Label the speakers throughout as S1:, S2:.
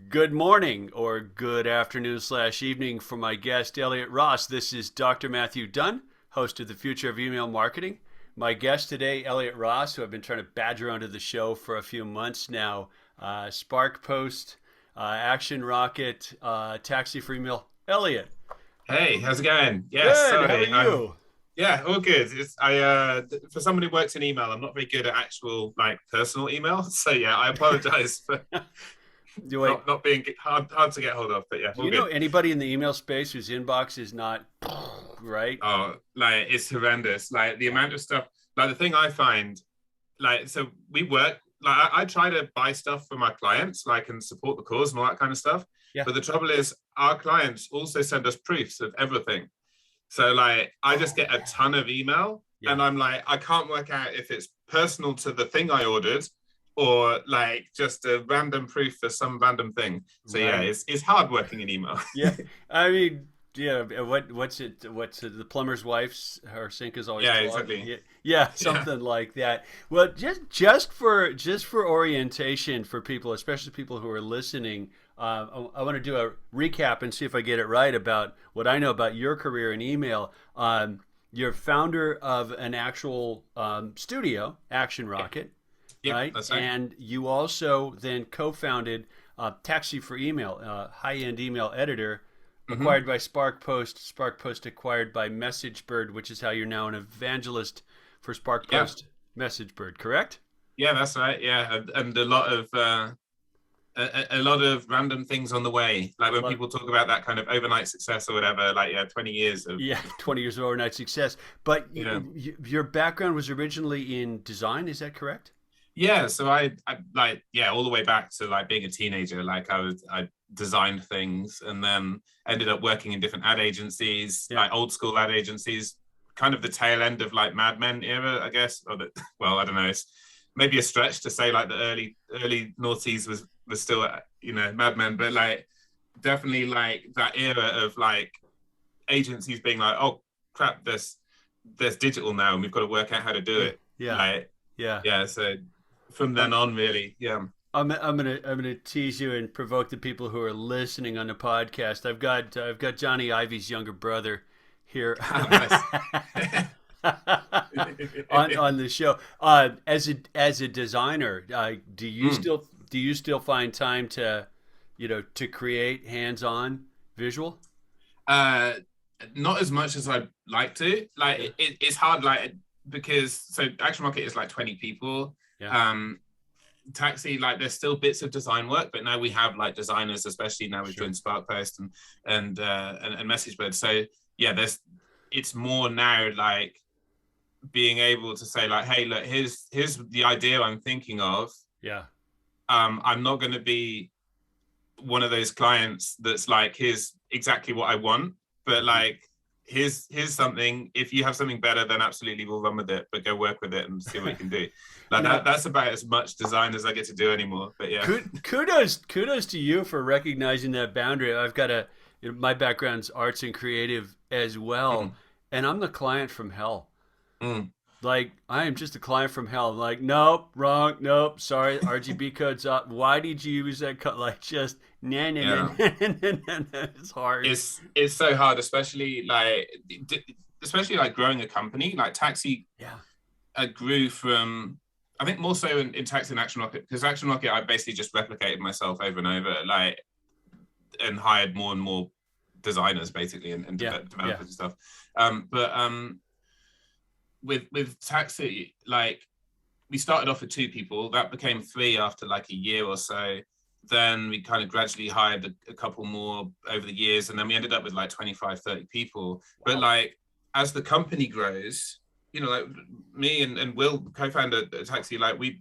S1: Good morning or good afternoon slash evening for my guest, Elliot Ross. This is Dr. Matthew Dunn, host of The Future of Email Marketing. My guest today, Elliot Ross, who I've been trying to badger onto the show for a few months now. SparkPost, Action Rocket, Taxi for Email. Elliot,
S2: Hey, how's it going? Yes,
S1: good. How are
S2: sorry.
S1: you?
S2: Yeah, all good. For somebody who works in email, I'm not very good at actual like personal email. So yeah, I apologize for
S1: Do I,
S2: not being hard to get hold of, but yeah,
S1: do
S2: all
S1: you know
S2: good.
S1: anybody in the email space whose inbox is not right?
S2: Oh, like it's horrendous. Like the
S1: Yeah.
S2: amount of stuff, like the thing I find, like so we work like I try to buy stuff for my clients, like and support the cause and all that kind of stuff.
S1: Yeah.
S2: But the trouble is our clients also send us proofs of everything. So like I just
S1: Oh,
S2: get a
S1: yeah.
S2: ton of email
S1: Yeah.
S2: and I'm like, I can't work out if it's personal to the thing I ordered or like just a random proof for some random thing. So yeah,
S1: Right.
S2: it's hard working in email.
S1: Yeah, I mean, yeah. What's it? What's it? The plumber's wife's her sink is always
S2: Yeah,
S1: clogged.
S2: exactly.
S1: Yeah, yeah,
S2: Yeah.
S1: something like that. Well, just for orientation for people, especially people who are listening. I want to do a recap and see if I get it right about what I know about your career in email. You're founder of an actual studio, Action
S2: Yeah.
S1: Rocket,
S2: Yep,
S1: right?
S2: that's right.
S1: And you also then co-founded Taxi for Email, high-end email editor,
S2: Hmm.
S1: acquired by SparkPost. SparkPost acquired by MessageBird, which is how you're now an evangelist for
S2: Yeah.
S1: SparkPost MessageBird. Correct?
S2: Yeah, that's right. Yeah. And a lot of random things on the way. Like when
S1: Love,
S2: people talk about that kind of overnight success or whatever, like yeah, 20 years of
S1: yeah, 20 years of overnight success. But
S2: yeah.
S1: your background was originally in design. Is that correct?
S2: Yeah, so I like yeah, all the way back to like being a teenager. Like I designed things and then ended up working in different ad agencies,
S1: Yeah.
S2: like old school ad agencies, kind of the tail end of like Mad Men era, I guess. Or the well, I don't know. It's maybe a stretch to say like the early noughties was still Mad Men, but like definitely like that era of like agencies being like, oh crap, there's digital now and we've got to work out how to do
S1: Yeah.
S2: it.
S1: Yeah.
S2: Like
S1: Yeah.
S2: yeah, so from then
S1: Um,
S2: on, really. Yeah.
S1: I'm gonna tease you and provoke the people who are listening on the podcast. I've got Johnny Ivy's younger brother here
S2: Nice.
S1: on the show. As a designer,
S2: Mm.
S1: do you still find time to to create hands-on visual?
S2: Uh, Not as much as I'd like to. Like
S1: Yeah,
S2: it's hard, like because so Action Rocket is like 20 people.
S1: yeah,
S2: Um, Taxi, like there's still bits of design work, but now we have like designers, especially now we've
S1: sure.
S2: joined SparkPost and MessageBird. So yeah, there's it's more now like being able to say like, hey, look, here's the idea I'm thinking of.
S1: Yeah,
S2: I'm not going to be one of those clients that's like, here's exactly what I want, but
S1: mhm.
S2: like, here's something. If you have something better, then absolutely we'll run with it. But go work with it and see what you can do. Like
S1: No,
S2: that's about as much design as I get to do anymore. But yeah.
S1: kudos to you for recognizing that boundary. I've got my background's arts and creative as well,
S2: Mm,
S1: and I'm the client from hell.
S2: mm.
S1: Like I am just a client from hell. Like nope, wrong, nope, sorry, RGB code's up. Why did you use that code? Like just nah, nah, nah,
S2: Yeah.
S1: nah, nah, nah, nah. It's hard.
S2: It's so hard, especially like growing a company. Like Taxi
S1: Yeah,
S2: grew from, I think more so in Taxi and Action Rocket, because Action Rocket I basically just replicated myself over and over, like and hired more and more designers basically and
S1: yeah, yeah,
S2: developers and stuff. But with Taxi, like we started off with two people, that became three after like a year or so. Then we kind of gradually hired a couple more over the years, and then we ended up with like 25, 30 people. But
S1: wow,
S2: like as the company grows, like me and Will co-founder Taxi, like we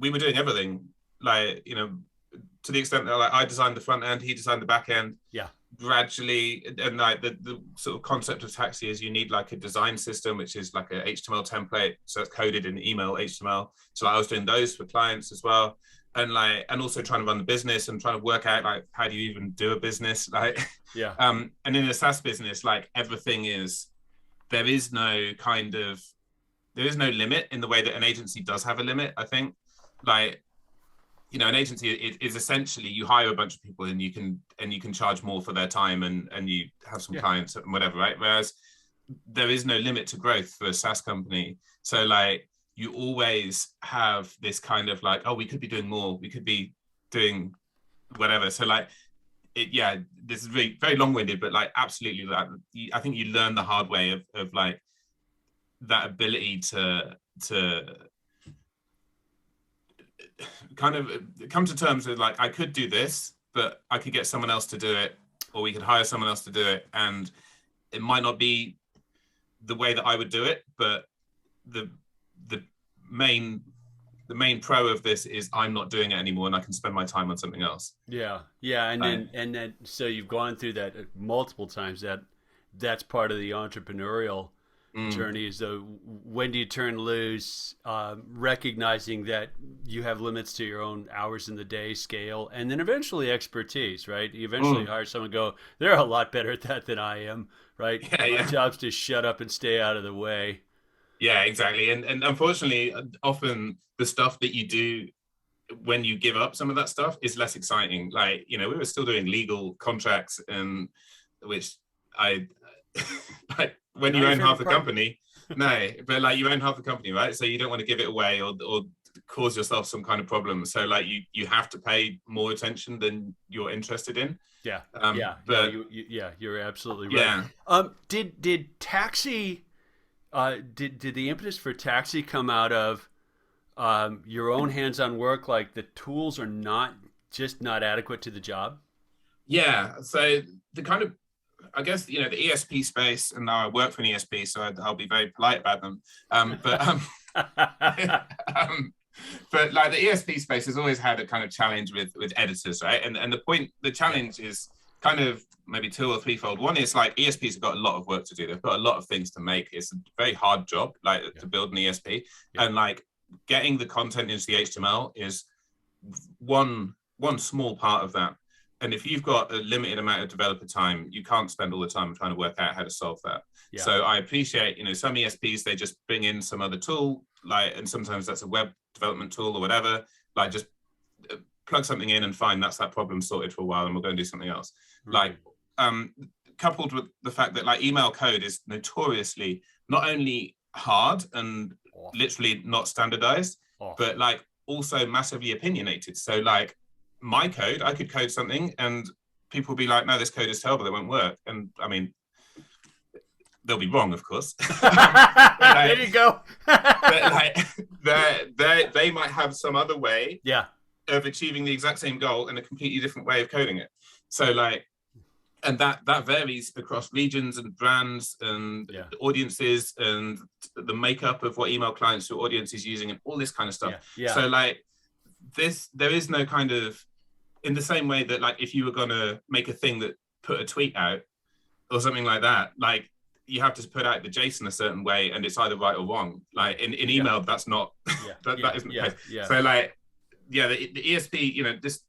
S2: were doing everything, like to the extent that like I designed the front end, he designed the back end.
S1: yeah,
S2: Gradually, and like the sort of concept of Taxi is you need like a design system, which is like a HTML template, so it's coded in email HTML. So like, I was doing those for clients as well, and also trying to run the business and trying to work out like how do you even do a business, like
S1: yeah,
S2: and in a SaaS business, like everything is there is no kind of there is no limit in the way that an agency does have a limit, I think. Like an agency is essentially you hire a bunch of people and you can charge more for their time and you have some clients and whatever, right? Whereas there is no limit to growth for a SaaS company. So like you always have this kind of like, oh, we could be doing more, we could be doing whatever. So like this is very, very long-winded, but like absolutely that I think you learn the hard way of like that ability to kind of come to terms with like, I could do this, but I could get someone else to do it, or we could hire someone else to do it. And it might not be the way that I would do it, but the main pro of this is I'm not doing it anymore and I can spend my time on something else.
S1: Yeah. And then so you've gone through that multiple times. That's part of the entrepreneurial journey. Is when do you turn loose, recognizing that you have limits to your own hours in the day, scale, and then eventually expertise, right? You eventually hire someone and go, they're a lot better at that than I am, right? My job's to shut up and stay out of the way.
S2: Yeah, exactly. And unfortunately, often the stuff that you do when you give up some of that stuff is less exciting. Like, we were still doing legal contracts, and which I like when you own half the company. No, but like you own half the company, right? So you don't want to give it away or cause yourself some kind of problem. So like you have to pay more attention than you're interested in.
S1: You're absolutely right. Did Taxi did the impetus for Taxi come out of your own hands-on work, like the tools are not adequate to the job?
S2: Yeah, so the kind of, I guess, the ESP space, and now I work for an ESP, so I'll be very polite about them. But like the ESP space has always had a kind of challenge with editors, right? And the challenge is kind of maybe two or threefold. One is like ESPs have got a lot of work to do. They've got a lot of things to make. It's a very hard job, like to build an ESP, and like getting the content into the HTML is one small part of that. And if you've got a limited amount of developer time, you can't spend all the time trying to work out how to solve that. Yeah. So I appreciate, some ESPs, they just bring in some other tool, like, and sometimes that's a web development tool or whatever, like just plug something in and fine, that's that problem sorted for a while and we'll go and do something else. Right. Like, coupled with the fact that like email code is notoriously not only hard and literally not standardized, but like also massively opinionated. So like, my code, I could code something and people will be like, no, this code is terrible, it won't work. And I mean, they'll be wrong, of course.
S1: There you go.
S2: But like, they might have some other way of achieving the exact same goal in a completely different way of coding it. So like, and that varies across regions and brands and audiences and the makeup of what email clients your audience is using and all this kind of stuff. So like, there is no kind of, in the same way that like if you were going to make a thing that put a tweet out or something like that, like you have to put out the JSON a certain way and it's either right or wrong. Like in email, that's not, that isn't the case. So like, the ESP,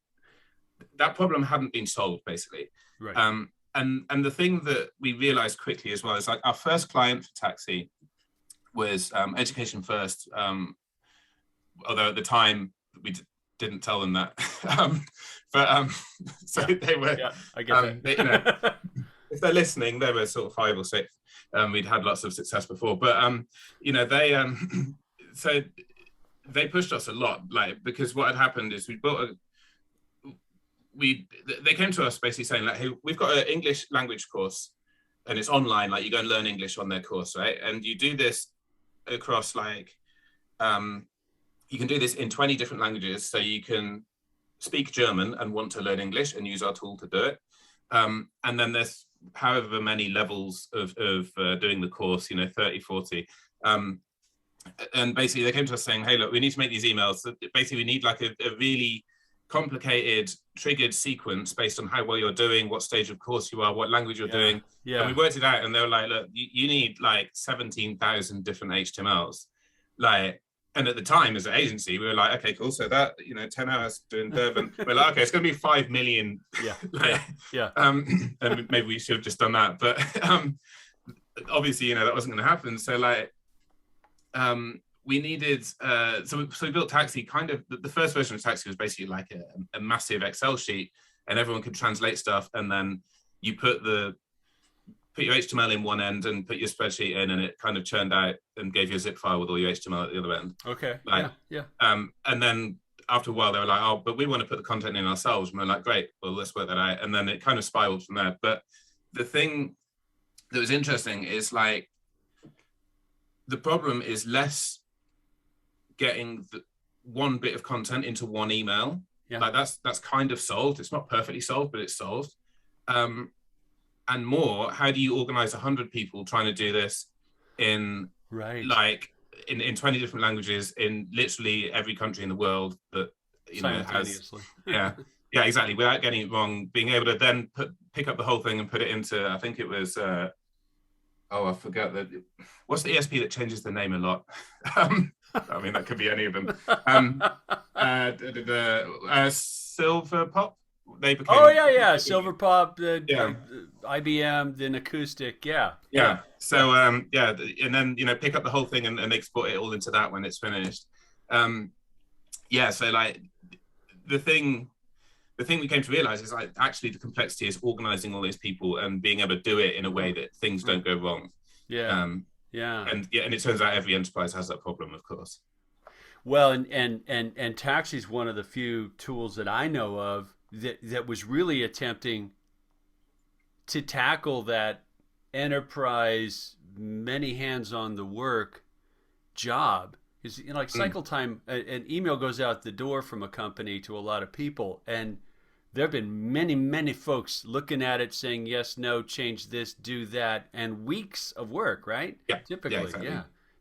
S2: that problem hadn't been solved basically. Right. And the thing that we realized quickly as well is like our first client for Taxi was Education First. Although at the time we didn't tell them that. They were,
S1: I get that.
S2: If they're listening, they were sort of 5 or 6. We'd had lots of success before, but they so they pushed us a lot, like, because what had happened is they came to us basically saying like, hey, we've got an English language course and it's online, like you go and learn English on their course, right? And you do this across like you can do this in 20 different languages. So you can speak German and want to learn English and use our tool to do it. And then there's however many levels of doing the course, 30, 40. And basically they came to us saying, hey, look, we need to make these emails. So basically we need like a really complicated triggered sequence based on how well you're doing, what stage of course you are, what language you're doing. And we worked it out and they were like, look, you need like 17,000 different HTMLs. Like, and at the time as an agency, we were like, okay, cool. So that, 10 hours doing Durban, we're like, okay, it's going to be 5 million. And maybe we should have just done that. But obviously, that wasn't going to happen. So like, we needed so we built Taxi. Kind of the first version of Taxi was basically like a massive Excel sheet, and everyone could translate stuff, and then you put your HTML in one end and put your spreadsheet in, and it kind of churned out and gave you a zip file with all your HTML at the other end.
S1: Okay.
S2: Like,
S1: yeah.
S2: And then after a while, they were like, "Oh, but we want to put the content in ourselves." And we're like, "Great, well, let's work that out." And then it kind of spiraled from there. But the thing that was interesting is like the problem is less getting one bit of content into one email.
S1: Yeah.
S2: Like that's kind of solved. It's not perfectly solved, but it's solved. And more, how do you organize 100 people trying to do this in like in 20 different languages in literally every country in the world that has yeah exactly, without getting it wrong, being able to then pick up the whole thing and put it into, I think it was I forget what's the ESP that changes the name a lot. I mean, that could be any of them. Silver Pop. They became,
S1: Silver Pop, IBM, then Acoustic,
S2: So and then pick up the whole thing and export it all into that when it's finished. So like the thing we came to realize is like actually the complexity is organizing all these people and being able to do it in a way that things don't go wrong. And it turns out every enterprise has that problem, of course.
S1: Well, and Taxi is one of the few tools that I know of that was really attempting to tackle that enterprise, many hands on the work job. Is like cycle time. An email goes out the door from a company to a lot of people, and there have been many folks looking at it, saying yes, no, change this, do that, and weeks of work, right?
S2: Yeah,
S1: typically,
S2: exactly.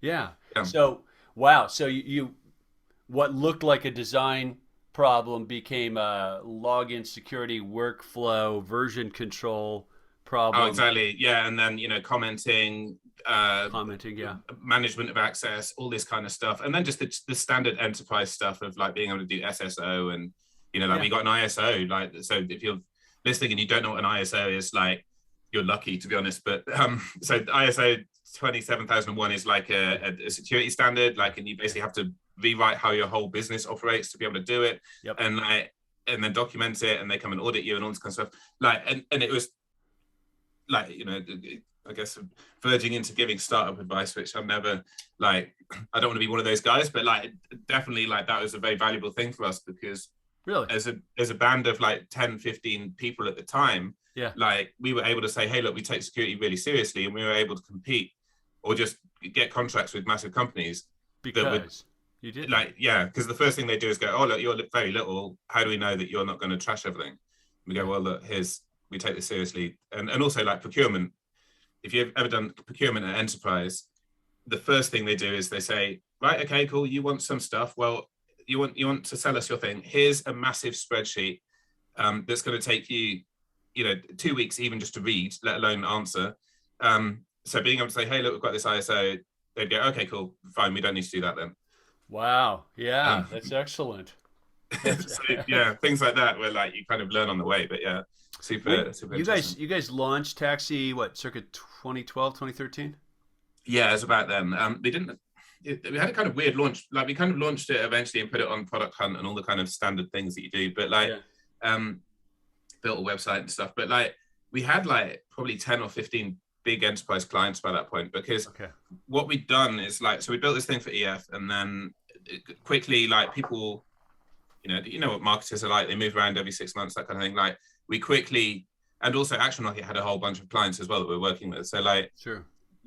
S1: yeah. So wow, so you what looked like a design problem became a login security workflow version control problem.
S2: Oh, exactly. Yeah, and then commenting, management of access, all this kind of stuff, and then just the standard enterprise stuff of like being able to do SSO and we got an ISO. Like, so if you're listening and you don't know what an ISO is, like, you're lucky, to be honest. But so ISO 27001 is like a security standard, like, and you basically have to rewrite how your whole business operates to be able to do it, and then document it, and they come and audit you and all this kind of stuff. Like, and it was like, I guess verging into giving startup advice, which I'm never like, I don't want to be one of those guys, but like definitely like that was a very valuable thing for us, because
S1: really
S2: as a band of like 10, 15 people at the time, like we were able to say, hey, look, we take security really seriously, and we were able to compete or just get contracts with massive companies
S1: because you did,
S2: like, because the first thing they do is go, oh, look, you're very little, how do we know that you're not going to trash everything? We go, well, look, we take this seriously. And also like procurement, if you've ever done procurement at enterprise, the first thing they do is they say, right, okay, cool, you want some stuff, well, you want to sell us your thing, here's a massive spreadsheet that's going to take you 2 weeks even just to read, let alone answer. So being able to say, hey, look, we've got this ISO, they'd go, okay, cool, fine, we don't need to do that then.
S1: Wow. That's excellent.
S2: So things like that where like you kind of learn on the way, but super
S1: you guys launched Taxi circa 2012, 2013?
S2: Yeah, it's about then. We had a kind of weird launch. Like, we kind of launched it eventually and put it on Product Hunt and all the kind of standard things that you do, but like built a website and stuff. But like we had like probably 10 or 15 big enterprise clients by that point, because what we'd done is like, so we built this thing for EF, and then quickly, like, people, you know what marketers are like, they move around every 6 months, that kind of thing. Like, we quickly, and also Action Market had a whole bunch of clients as well that we're working with. So like,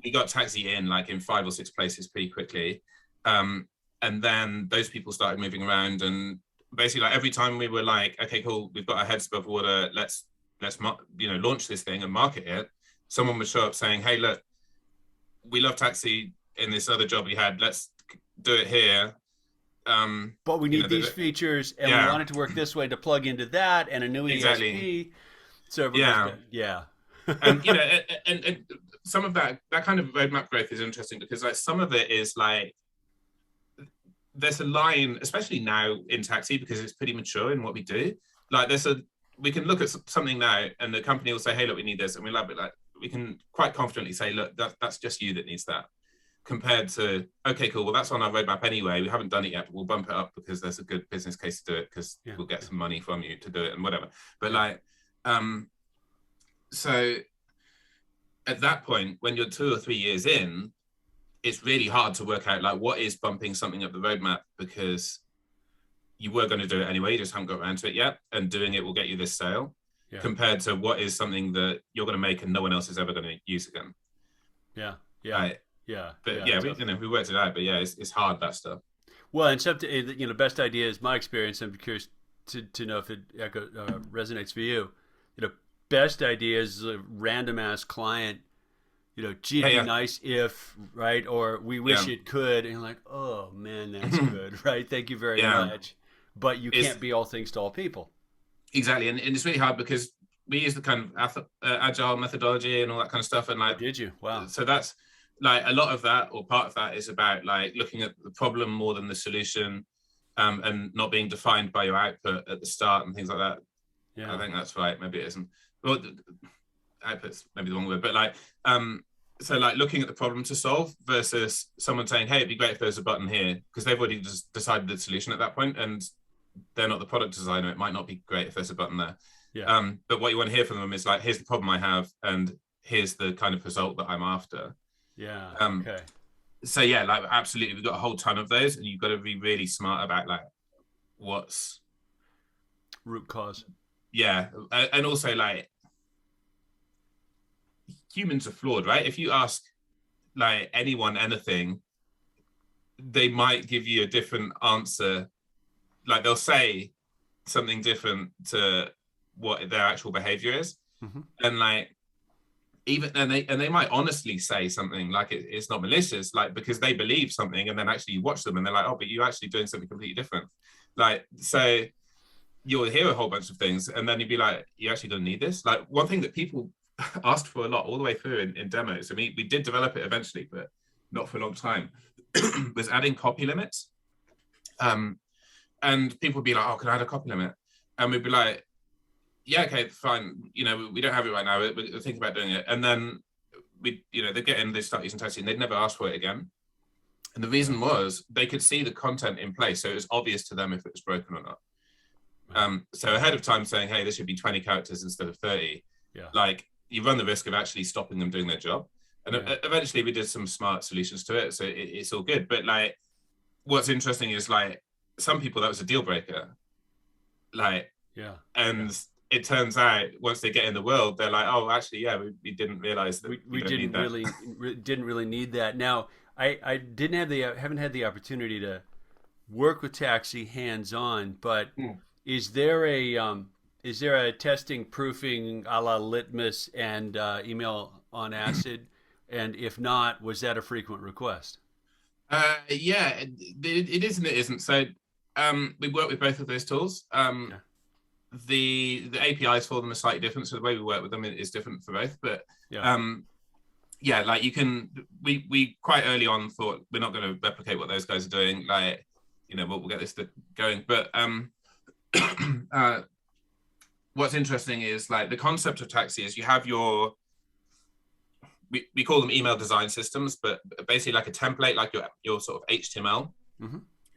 S2: we got Taxi in like in 5 or 6 places pretty quickly. And then those people started moving around, and basically like every time we were like, okay, cool, we've got our heads above water, let's launch this thing and market it, someone would show up saying, hey, look, we love Taxi in this other job we had, let's do it here.
S1: But we need these features, and we want it to work this way to plug into that, and a new ESP. So
S2: and and some of that kind of roadmap growth is interesting, because like some of it is like, there's a line, especially now in Taxi, because it's pretty mature in what we do. Like, we can look at something now, and the company will say, hey, look, we need this, and we love it. Like, we can quite confidently say, look, that's just you that needs that. compared to, okay, cool, well, that's on our roadmap anyway. We haven't done it yet, but we'll bump it up because there's a good business case to do it because we'll get some money from you to do it and whatever. But like, so at that point, when you're 2 or 3 years in, it's really hard to work out like what is bumping something up the roadmap, because you were going to do it anyway, you just haven't got around to it yet, and doing it will get you this sale, compared to what is something that you're going to make and no one else is ever going to use again. Right? But we worked it out. But it's hard, that stuff.
S1: Well, and some best ideas. My experience. I'm curious to know if it resonates for you. Best ideas, a random ass client. Gee, it'd be nice if, right? Or we wish it could. And you're like, oh man, that's good, right? Thank you very much. But you can't be all things to all people.
S2: Exactly, and it's really hard because we use the kind of agile methodology and all that kind of stuff. And like,
S1: did you? Wow.
S2: So that's like a lot of that, or part of that, is about like looking at the problem more than the solution, and not being defined by your output at the start and things like that. I think that's right. Maybe it isn't. Well, output's maybe the wrong word, but like, so like looking at the problem to solve versus someone saying, hey, it'd be great if there's a button here, because they've already just decided the solution at that point, and they're not the product designer. It might not be great if there's a button there. But what you want to hear from them is like, here's the problem I have, and here's the kind of result that I'm after.
S1: Okay.
S2: So like absolutely, we've got a whole ton of those, and you've got to be really smart about like what's
S1: root cause.
S2: And also like, humans are flawed, right? If you ask like anyone anything, they might give you a different answer. Like they'll say something different to what their actual behavior is. And like, even they might honestly say something like it's not malicious, like because they believe something, and then actually you watch them and they're like, oh, but you're actually doing something completely different. Like, so you'll hear a whole bunch of things, and then you'd be like, you actually don't need this. Like, one thing that people asked for a lot all the way through in demos, I mean, we did develop it eventually, but not for a long time, was adding copy limits. And people would be like, oh, can I add a copy limit? And we'd be like, yeah, okay, fine. We don't have it right now. We're thinking about doing it. And then they'd get in, they'd start using Taxi, and they'd never ask for it again. And the reason was they could see the content in place, so it was obvious to them if it was broken or not. So ahead of time saying, hey, this should be 20 characters instead of 30. Like, you run the risk of actually stopping them doing their job. And eventually we did some smart solutions to it, so it's all good. But like, what's interesting is like, some people that was a deal breaker. Like, it turns out once they get in the world, they're like, oh, actually, we didn't realize that
S1: we didn't really need that. Now, I haven't had the opportunity to work with Taxi hands-on, but is there a testing, proofing, a la litmus and email on acid? And if not, was that a frequent request?
S2: It is and it isn't. So we work with both of those tools. The APIs for them are slightly different, so the way we work with them is different for both. But like you can, we quite early on thought we're not going to replicate what those guys are doing. Like, we'll get this going. But what's interesting is like the concept of Taxi is you have we call them email design systems, but basically like a template, like your sort of HTML.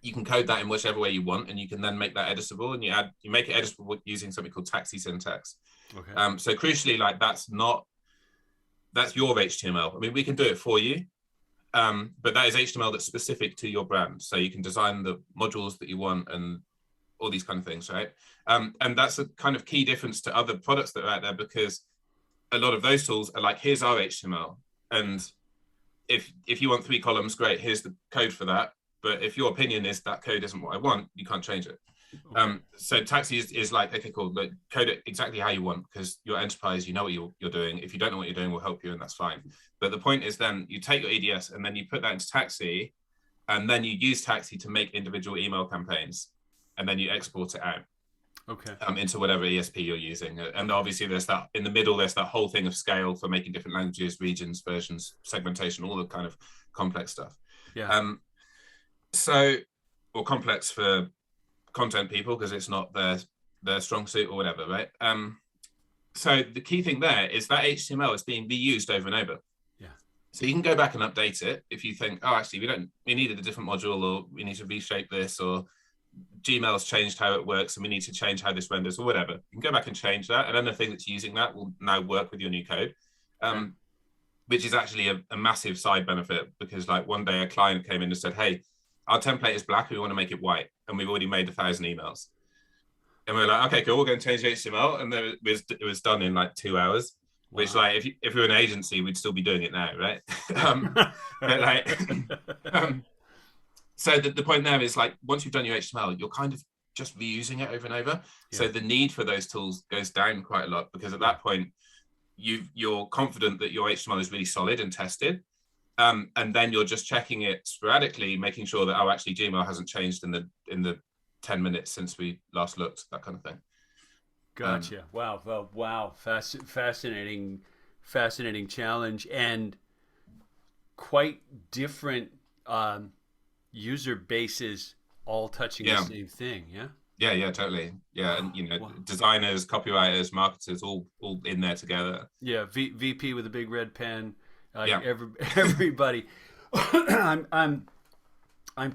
S2: You can code that in whichever way you want, and you can then make that editable, and you make it editable using something called Taxi syntax. So crucially, like that's your HTML. I mean, we can do it for you, but that is HTML that's specific to your brand. So you can design the modules that you want and all these kind of things, right? And that's a kind of key difference to other products that are out there, because a lot of those tools are like, here's our HTML, and if you want 3 columns, great, here's the code for that. But if your opinion is that code isn't what I want, you can't change it. So Taxi is like, okay, cool, but code it exactly how you want, because your enterprise, you know what you're doing. If you don't know what you're doing, we'll help you, and that's fine. But the point is then you take your EDS and then you put that into Taxi, and then you use Taxi to make individual email campaigns, and then you export it out. Into whatever ESP you're using. And obviously there's that in the middle, there's that whole thing of scale for making different languages, regions, versions, segmentation, all the kind of complex stuff. Or complex for content people, because it's not their strong suit or whatever, right? So the key thing there is that HTML is being reused over and over. So you can go back and update it if you think, oh, actually, we needed a different module, or we need to reshape this, or Gmail's changed how it works and we need to change how this renders, or whatever. You can go back and change that. And then the thing that's using that will now work with your new code, which is actually a massive side benefit, because like one day a client came in and said, hey, our template is black, we want to make it white. And we've already made 1,000 emails. And we're like, okay, cool, we're going to change the HTML. And then it was done in like 2 hours. Wow. Which, like, if we were an agency, we'd still be doing it now, right? But like, so the point there is, like, once you've done your HTML, you're kind of just reusing it over and over. Yeah. So the need for those tools goes down quite a lot, because at that point, you're confident that your HTML is really solid and tested. And then you're just checking it sporadically, making sure that, oh, actually, Gmail hasn't changed in the 10 minutes since we last looked, that kind of thing.
S1: Gotcha. Wow. Fascinating challenge, and quite different user bases all touching the same thing.
S2: Yeah, totally. Yeah. And designers, copywriters, marketers, all in there together.
S1: Yeah. VP with a big red pen. Everybody. I'm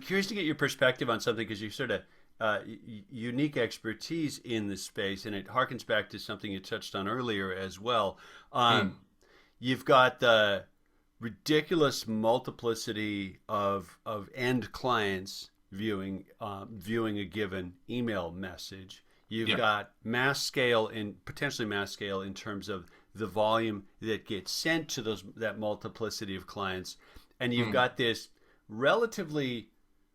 S1: curious to get your perspective on something, because you sort of unique expertise in this space, and it harkens back to something you touched on earlier as well. You've got the ridiculous multiplicity of end clients viewing a given email message. You've got potentially mass scale in terms of the volume that gets sent to that multiplicity of clients, and you've got this relatively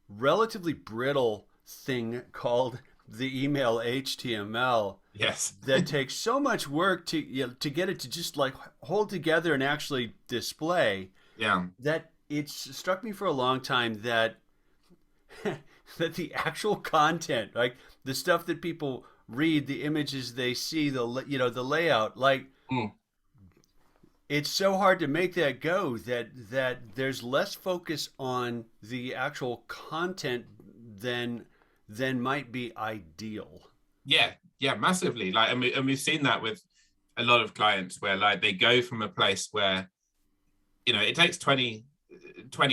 S1: brittle thing called the email HTML.
S2: Yes.
S1: That takes so much work to get it to just like hold together and actually display.
S2: Yeah.
S1: That it's struck me for a long time that that the actual content, like the stuff that people read, the images they see, the layout, like it's so hard to make that go that there's less focus on the actual content than might be ideal.
S2: Yeah, massively. Like, and we've seen that with a lot of clients, where like they go from a place where, it takes 20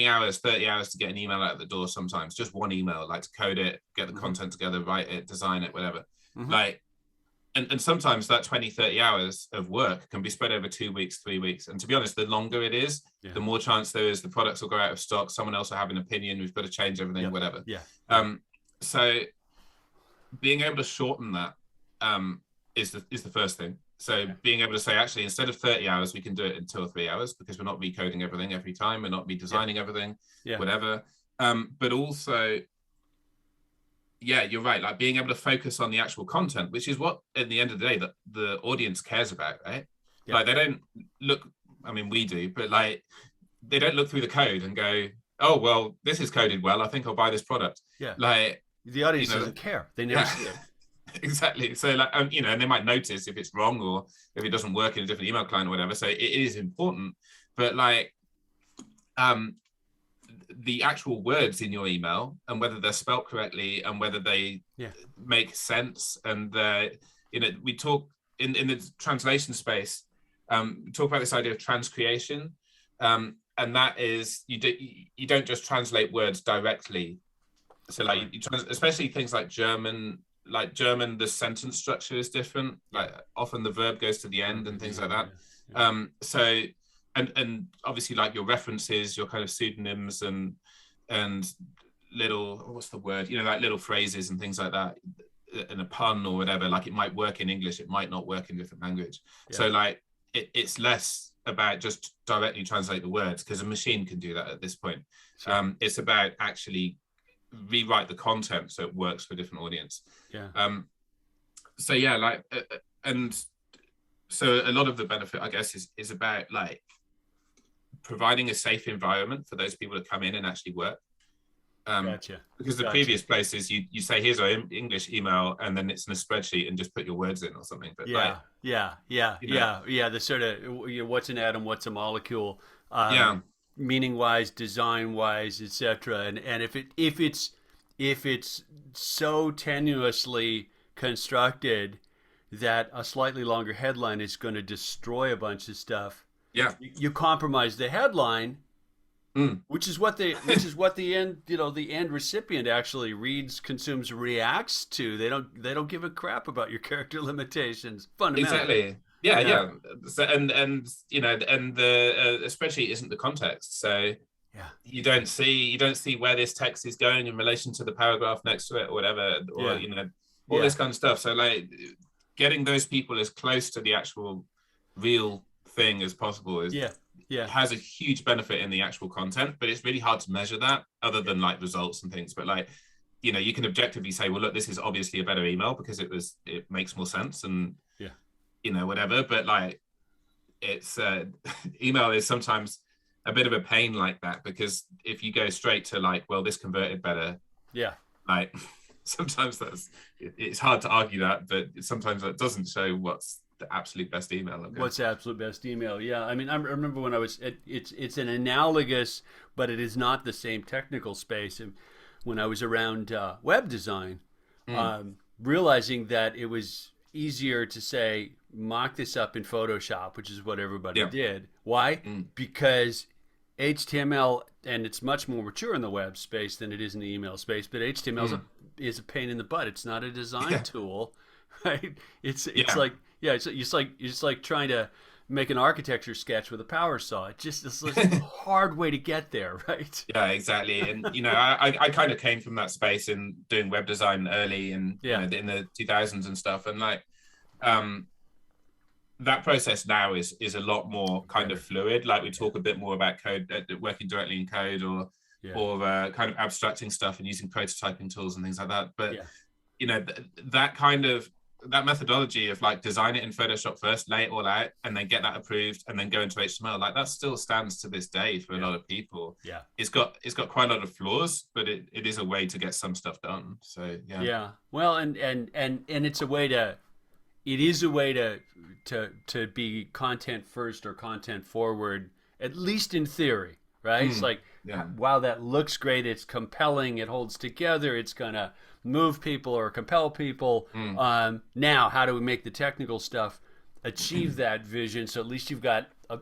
S2: hours, 30 hours to get an email out the door sometimes, just one email, like to code it, get the content together, write it, design it, whatever. Like, and sometimes that 20, 30 hours of work can be spread over 2 weeks, 3 weeks. And to be honest, the longer it is, the more chance there is the products will go out of stock. Someone else will have an opinion. We've got to change everything, whatever. So being able to shorten that is the first thing. So being able to say, actually, instead of 30 hours, we can do it in 2 or 3 hours, because we're not recoding everything every time. We're not redesigning everything, whatever. But also, you're right. Like being able to focus on the actual content, which is what, at the end of the day, the audience cares about, right? Yeah. Like they don't look, I mean, we do, but like they don't look through the code and go, oh, well, this is coded well, I think I'll buy this product.
S1: Yeah.
S2: Like
S1: the audience doesn't care. They never see it.
S2: Exactly. So like, and they might notice if it's wrong or if it doesn't work in a different email client or whatever. So it is important, but like, the actual words in your email and whether they're spelt correctly and whether they make sense. And we talk in the translation space, we talk about this idea of transcreation. And that is, you don't just translate words directly. So like, especially things like German, the sentence structure is different. Like often the verb goes to the end and things like that. So, and obviously like your references, your kind of pseudonyms and little, what's the word? Like little phrases and things like that, and a pun or whatever, like it might work in English, it might not work in a different language. Yeah. So like it's less about just directly translate the words, because a machine can do that at this point. Sure. It's about actually rewrite the content so it works for a different audience. So a lot of the benefit, I guess, is about like providing a safe environment for those people to come in and actually work.
S1: Gotcha.
S2: Because the previous places you say, here's our English email, and then it's in a spreadsheet and just put your words in or something. But the sort of
S1: what's an atom, what's a molecule, meaning wise, design wise, etc. And if it's so tenuously constructed that a slightly longer headline is going to destroy a bunch of stuff,
S2: Yeah.
S1: You compromise the headline,
S2: Mm.
S1: which is what the end, the end recipient actually reads, consumes, reacts to. They don't give a crap about your character limitations fundamentally.
S2: Exactly. Yeah,
S1: Yeah.
S2: yeah. So, and and the spreadsheet isn't the context. So
S1: Yeah.
S2: you don't see where this text is going in relation to the paragraph next to it or whatever, or
S1: Yeah.
S2: all
S1: Yeah.
S2: this kind of stuff. So like getting those people as close to the actual real thing as possible is
S1: Yeah. Yeah.
S2: has a huge benefit in the actual content, but it's really hard to measure that other
S1: Yeah.
S2: than like results and things. But like, you can objectively say, well, look, this is obviously a better email because it makes more sense and
S1: Yeah.
S2: whatever. But like, it's email is sometimes a bit of a pain like that, because if you go straight to like, well, this converted better,
S1: Yeah.
S2: like sometimes it's hard to argue that, but sometimes that doesn't show what's the absolute best email. Okay.
S1: What's the absolute best email? Yeah, I mean, I remember when it's an analogous, but it is not the same technical space. And when I was around web design, realizing that it was easier to say mock this up in Photoshop, which is what everybody
S2: Yeah.
S1: did. Why? Because HTML, and it's much more mature in the web space than it is in the email space, but HTML is a pain in the butt. It's not a design tool, right? It's
S2: Yeah.
S1: like, yeah, it's like trying to make an architecture sketch with a power saw. It's a hard way to get there, right?
S2: Yeah, exactly. And I kind of came from that space in doing web design early, and
S1: Yeah.
S2: in the 2000s and stuff, and like that process now is a lot more kind of fluid. Like we talk a bit more about code, working directly in code, or
S1: Yeah.
S2: kind of abstracting stuff and using prototyping tools and things like that. But
S1: Yeah.
S2: that kind of that methodology of like design it in Photoshop first, lay it all out, and then get that approved, and then go into HTML, like that still stands to this day for a lot of people.
S1: Yeah.
S2: It's got quite a lot of flaws, but it is a way to get some stuff done. So yeah.
S1: Yeah. Well, and it's a way to, it is a way to be content first or content forward, at least in theory, right? It's like, wow, that looks great. It's compelling. It holds together. It's gonna move people or compel people. Now, how do we make the technical stuff achieve that vision? So at least you've got a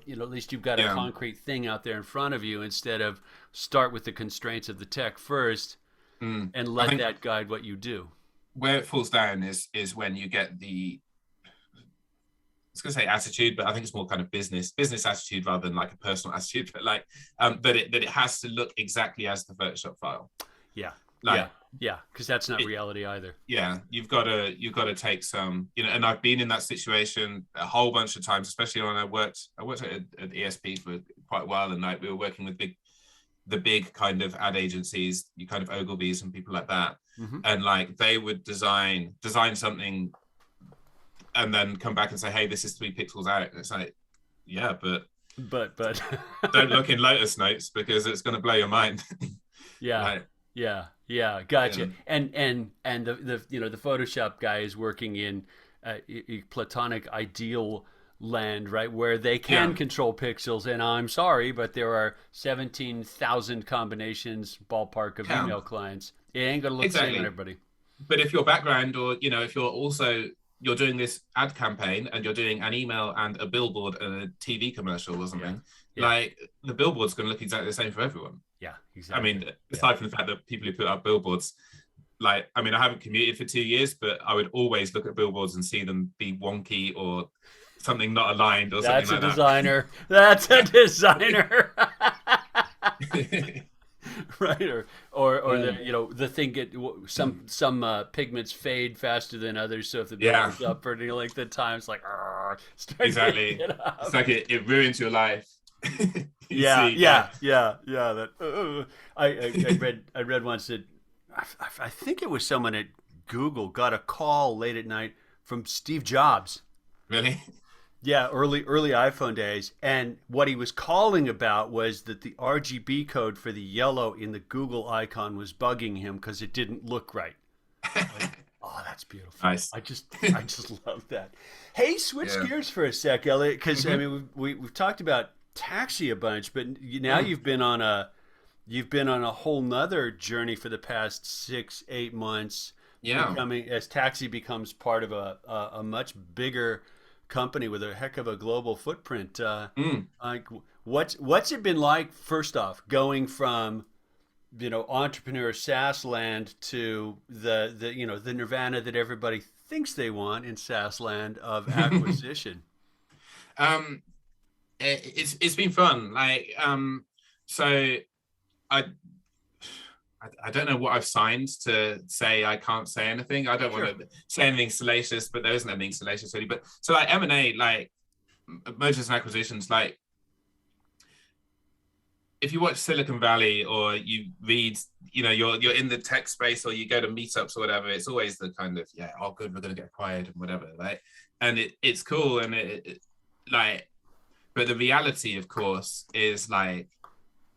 S1: concrete thing out there in front of you, instead of start with the constraints of the tech first and let that guide what you do.
S2: Where it falls down is when you get the, I was going to say attitude, but I think it's more kind of business attitude rather than like a personal attitude. But like, that it has to look exactly as the Photoshop file.
S1: Yeah,
S2: like,
S1: yeah, because that's not reality either.
S2: Yeah, you've got to take some, and I've been in that situation a whole bunch of times, especially when I worked at ESP for quite a while, and like we were working with the big kind of ad agencies, you kind of Ogilvy's and people like that, and like they would design something and then come back and say, hey, this is 3 pixels out. And it's like, yeah, but don't look in Lotus Notes because it's going to blow your mind.
S1: Yeah.
S2: Like,
S1: yeah, gotcha. And the the Photoshop guy is working in platonic ideal land, right, where they can control pixels. And I'm sorry, but there are 17,000 combinations ballpark of email clients. It ain't gonna look the same on everybody.
S2: But if your background, or if you're doing this ad campaign and you're doing an email and a billboard and a TV commercial or something, like the billboard's going to look exactly the same for everyone.
S1: Yeah, exactly.
S2: I mean, aside from the fact that people who put up billboards, like, I mean, I haven't commuted for 2 years, but I would always look at billboards and see them be wonky or something not aligned or something like that.
S1: That's a designer. That's a designer. Right, or the thing some pigments fade faster than others, so if the bill goes up for any length of time, it's like
S2: exactly. It's like it ruins your life.
S1: Yeah. That I read once that I think it was someone at Google got a call late at night from Steve Jobs.
S2: Really?
S1: Yeah, early iPhone days, and what he was calling about was that the RGB code for the yellow in the Google icon was bugging him because it didn't look right. Like, oh, that's beautiful.
S2: Nice.
S1: I just love that. Hey, switch gears for a sec, Elliot, because I mean we've talked about Taxi a bunch, but now you've been on a whole nother journey for the past 6-8 months.
S2: Yeah.
S1: As Taxi becomes part of a much bigger company with a heck of a global footprint.
S2: Mm.
S1: Like, what's it been like? First off, going from entrepreneur SaaS land to the nirvana that everybody thinks they want in SaaS land of acquisition.
S2: um, it's been fun. So I I don't know what I've signed to say I can't say anything. I don't
S1: Sure.
S2: want to say anything salacious, but there isn't anything salacious really. But so like M&A, like mergers and acquisitions, like if you watch Silicon Valley or you read, you're in the tech space or you go to meetups or whatever, it's always the kind of, yeah, oh good, we're going to get acquired and whatever, right? And it's cool and like, but the reality, of course, is like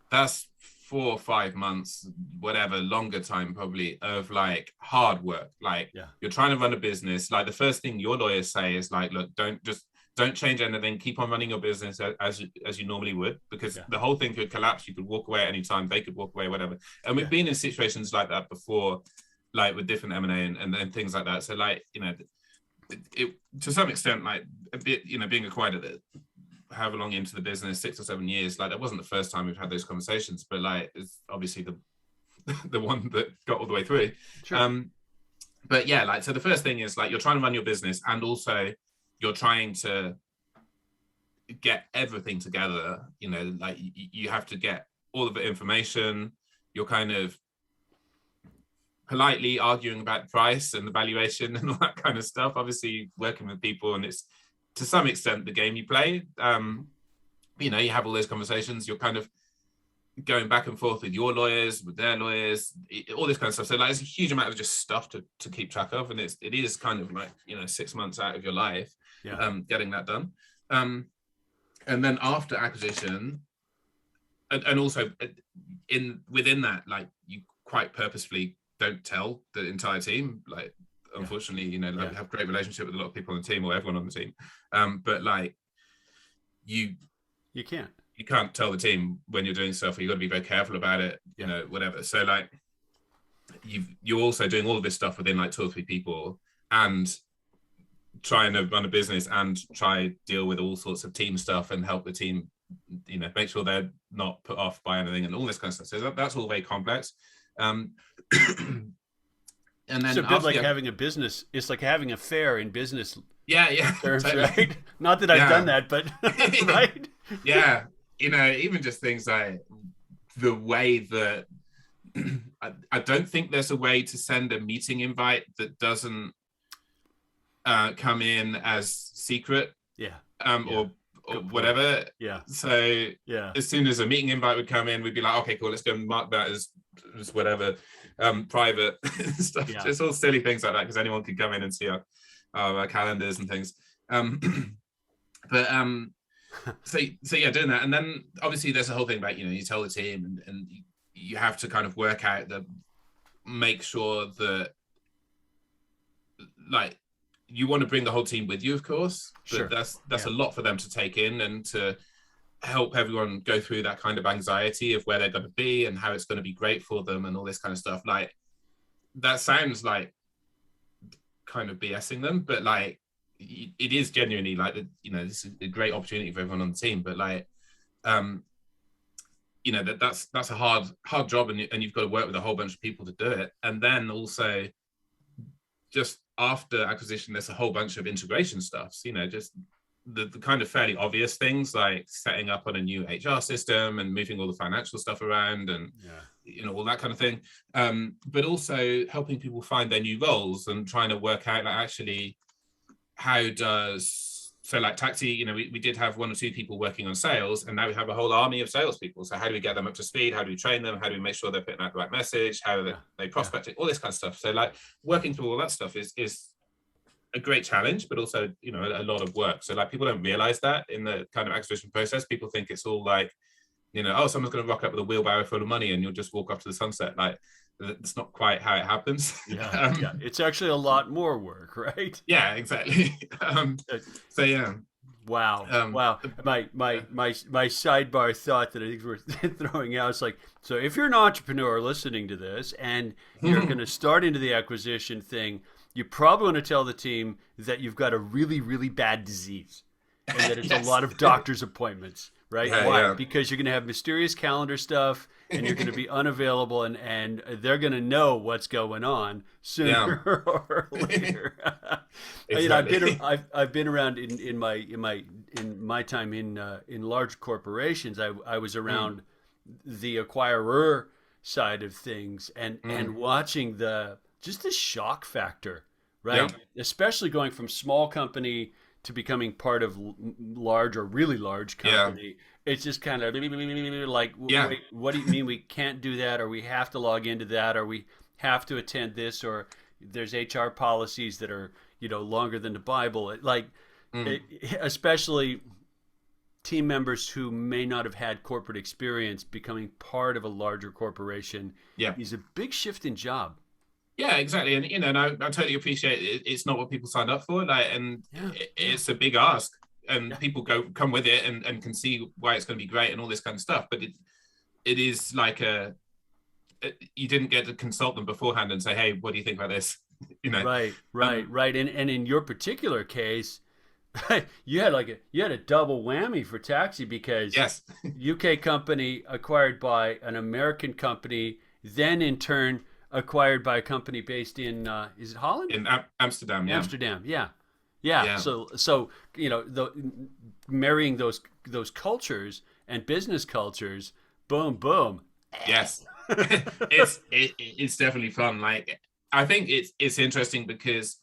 S2: that's 4 or 5 months, whatever, longer time probably of like hard work. Like
S1: Yeah.
S2: you're trying to run a business. Like the first thing your lawyers say is like, look, don't change anything. Keep on running your business as you normally would, because the whole thing could collapse. You could walk away at any time. They could walk away, whatever. And we've been in situations like that before, like with different M&A and things like that. So like, it to some extent, like a bit, being acquired at it, however long into the business, 6 or 7 years, like that wasn't the first time we've had those conversations, but like it's obviously the one that got all the way through.
S1: Sure.
S2: But yeah, like so the first thing is like you're trying to run your business and also you're trying to get everything together, like you have to get all of the information. You're kind of politely arguing about price and the valuation and all that kind of stuff, obviously working with people, and it's to some extent the game you play. You have all those conversations, you're kind of going back and forth with your lawyers, with their lawyers, all this kind of stuff. So like there's a huge amount of just stuff to keep track of, and it is kind of like 6 months out of your life, getting that done. And then after acquisition, and also within that, like you quite purposefully don't tell the entire team, like unfortunately, we have a great relationship with a lot of people on the team, or everyone on the team, but like you can't tell the team when you're doing stuff, or you got to be very careful about it, whatever. So like you're also doing all of this stuff within like 2 or 3 people, and trying to run a business and try deal with all sorts of team stuff and help the team, make sure they're not put off by anything and all this kind of stuff. So that's all very complex. And then
S1: it's a bit like having a business. It's like having a fair in business.
S2: Yeah,
S1: terms,
S2: totally.
S1: Right? Not that I've done that, but right?
S2: Yeah, even just things like the way that I don't think there's a way to send a meeting invite that doesn't come in as secret. Or whatever. So as soon as a meeting invite would come in, we'd be like, okay, cool, let's go and mark that as whatever, private stuff. Just all silly things like that, because anyone could come in and see our calendars and things. But so yeah, doing that. And then obviously there's a whole thing about, you tell the team and you have to kind of work out make sure that like you want to bring the whole team with you, of course, but that's a lot for them to take in, and to help everyone go through that kind of anxiety of where they're going to be and how it's going to be great for them and all this kind of stuff. Like that sounds like kind of BSing them, but like it is genuinely like, this is a great opportunity for everyone on the team, but like that's a hard job, and you've got to work with a whole bunch of people to do it. And then also just after acquisition, there's a whole bunch of integration stuff, just the kind of fairly obvious things like setting up on a new HR system and moving all the financial stuff around and all that kind of thing, but also helping people find their new roles and trying to work out like actually like Taxi, we did have 1 or 2 people working on sales, and now we have a whole army of salespeople. So how do we get them up to speed? How do we train them? How do we make sure they're putting out the right message? How do they prospect it? All this kind of stuff. So like working through all that stuff is a great challenge, but also, a lot of work. So like people don't realize that in the kind of acquisition process. People think it's all like, someone's going to rock up with a wheelbarrow full of money and you'll just walk off to the sunset. Like that's not quite how it happens.
S1: It's actually a lot more work, right?
S2: Yeah, exactly. So yeah.
S1: Wow. Wow. My sidebar thought that I think we're throwing out is like, so if you're an entrepreneur listening to this and you're going to start into the acquisition thing, you probably want to tell the team that you've got a really, really bad disease and that it's a
S2: Yes.
S1: lot of doctor's appointments, right?
S2: Yeah,
S1: Why?
S2: yeah.
S1: Because you're going to have mysterious calendar stuff and you're going to be unavailable and they're going to know what's going on
S2: Yeah.
S1: sooner or later.
S2: Exactly.
S1: I've been around in my time in large corporations. I was
S2: Mm,
S1: around the acquirer side of things and
S2: mm.
S1: watching the shock factor,
S2: Yeah.
S1: right? Especially going from small company to becoming part of large or really large
S2: Yeah.
S1: company. It's just kind of like,
S2: Yeah.
S1: wait, what do you mean we can't do that, or we have to log into that, or we have to attend this, or there's HR policies that are longer than the Bible.
S2: Mm.
S1: Especially team members who may not have had corporate experience becoming part of a larger corporation
S2: Yeah.
S1: is a big shift in job.
S2: Yeah, exactly. And and I totally appreciate it. It's not what people signed up for. Like, and
S1: Yeah, yeah,
S2: it's a big ask. And
S1: yeah.
S2: people come with it and can see why it's going to be great and all this kind of stuff. But it is like you didn't get to consult them beforehand and say, hey, what do you think about this? You know.
S1: Right,
S2: Um,
S1: right, right. And in your particular case, you had a double whammy for taxi because
S2: yes.
S1: UK company acquired by an American company, then in turn acquired by a company based in is it Holland?
S2: In Amsterdam, yeah.
S1: Amsterdam. Yeah. Yeah.
S2: Yeah.
S1: So marrying those cultures and business cultures, boom, boom.
S2: Yes. It's definitely fun. Like, I think it's interesting because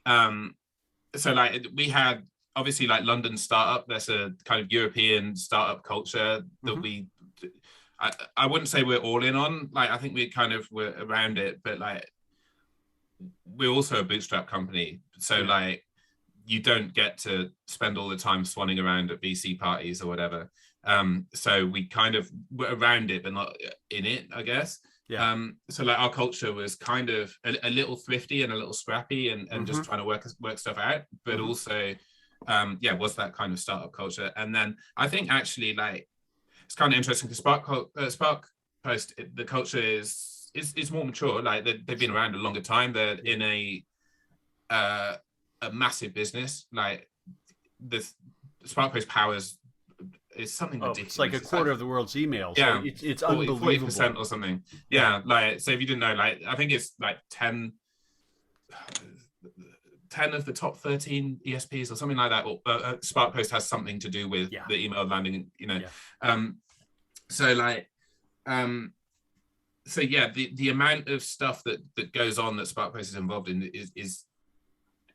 S2: so like we had obviously like London startup. That's a kind of European startup culture that
S1: Hmm.
S2: I wouldn't say we're all in on. Like, I think we kind of were around it, but like we're also a bootstrap company. So
S1: Yeah.
S2: like you don't get to spend all the time swanning around at VC parties or whatever. So we kind of were around it, but not in it, I guess.
S1: Yeah.
S2: So like our culture was kind of a little thrifty and a little scrappy and just
S1: Hmm.
S2: trying to work stuff out, but
S1: Hmm.
S2: also yeah, was that kind of startup culture. And then I think actually like it's kind of interesting because Spark Post, the culture is more mature. Like they've been around a longer time. They're
S1: Yeah.
S2: in uh, a massive business. Like the SparkPost powers is something
S1: Oh, it's like a
S2: ridiculous. It's like
S1: quarter of the world's emails.
S2: yeah,
S1: It's
S2: 40%
S1: unbelievable.
S2: or something.
S1: Yeah.
S2: Yeah, like so if you didn't know, like I think it's like 10 of the top 13 ESPs or something like that. Or SparkPost has something to do with
S1: Yeah.
S2: the email landing.
S1: Yeah.
S2: Um, so like um, so yeah, the amount of stuff that goes on that SparkPost is involved in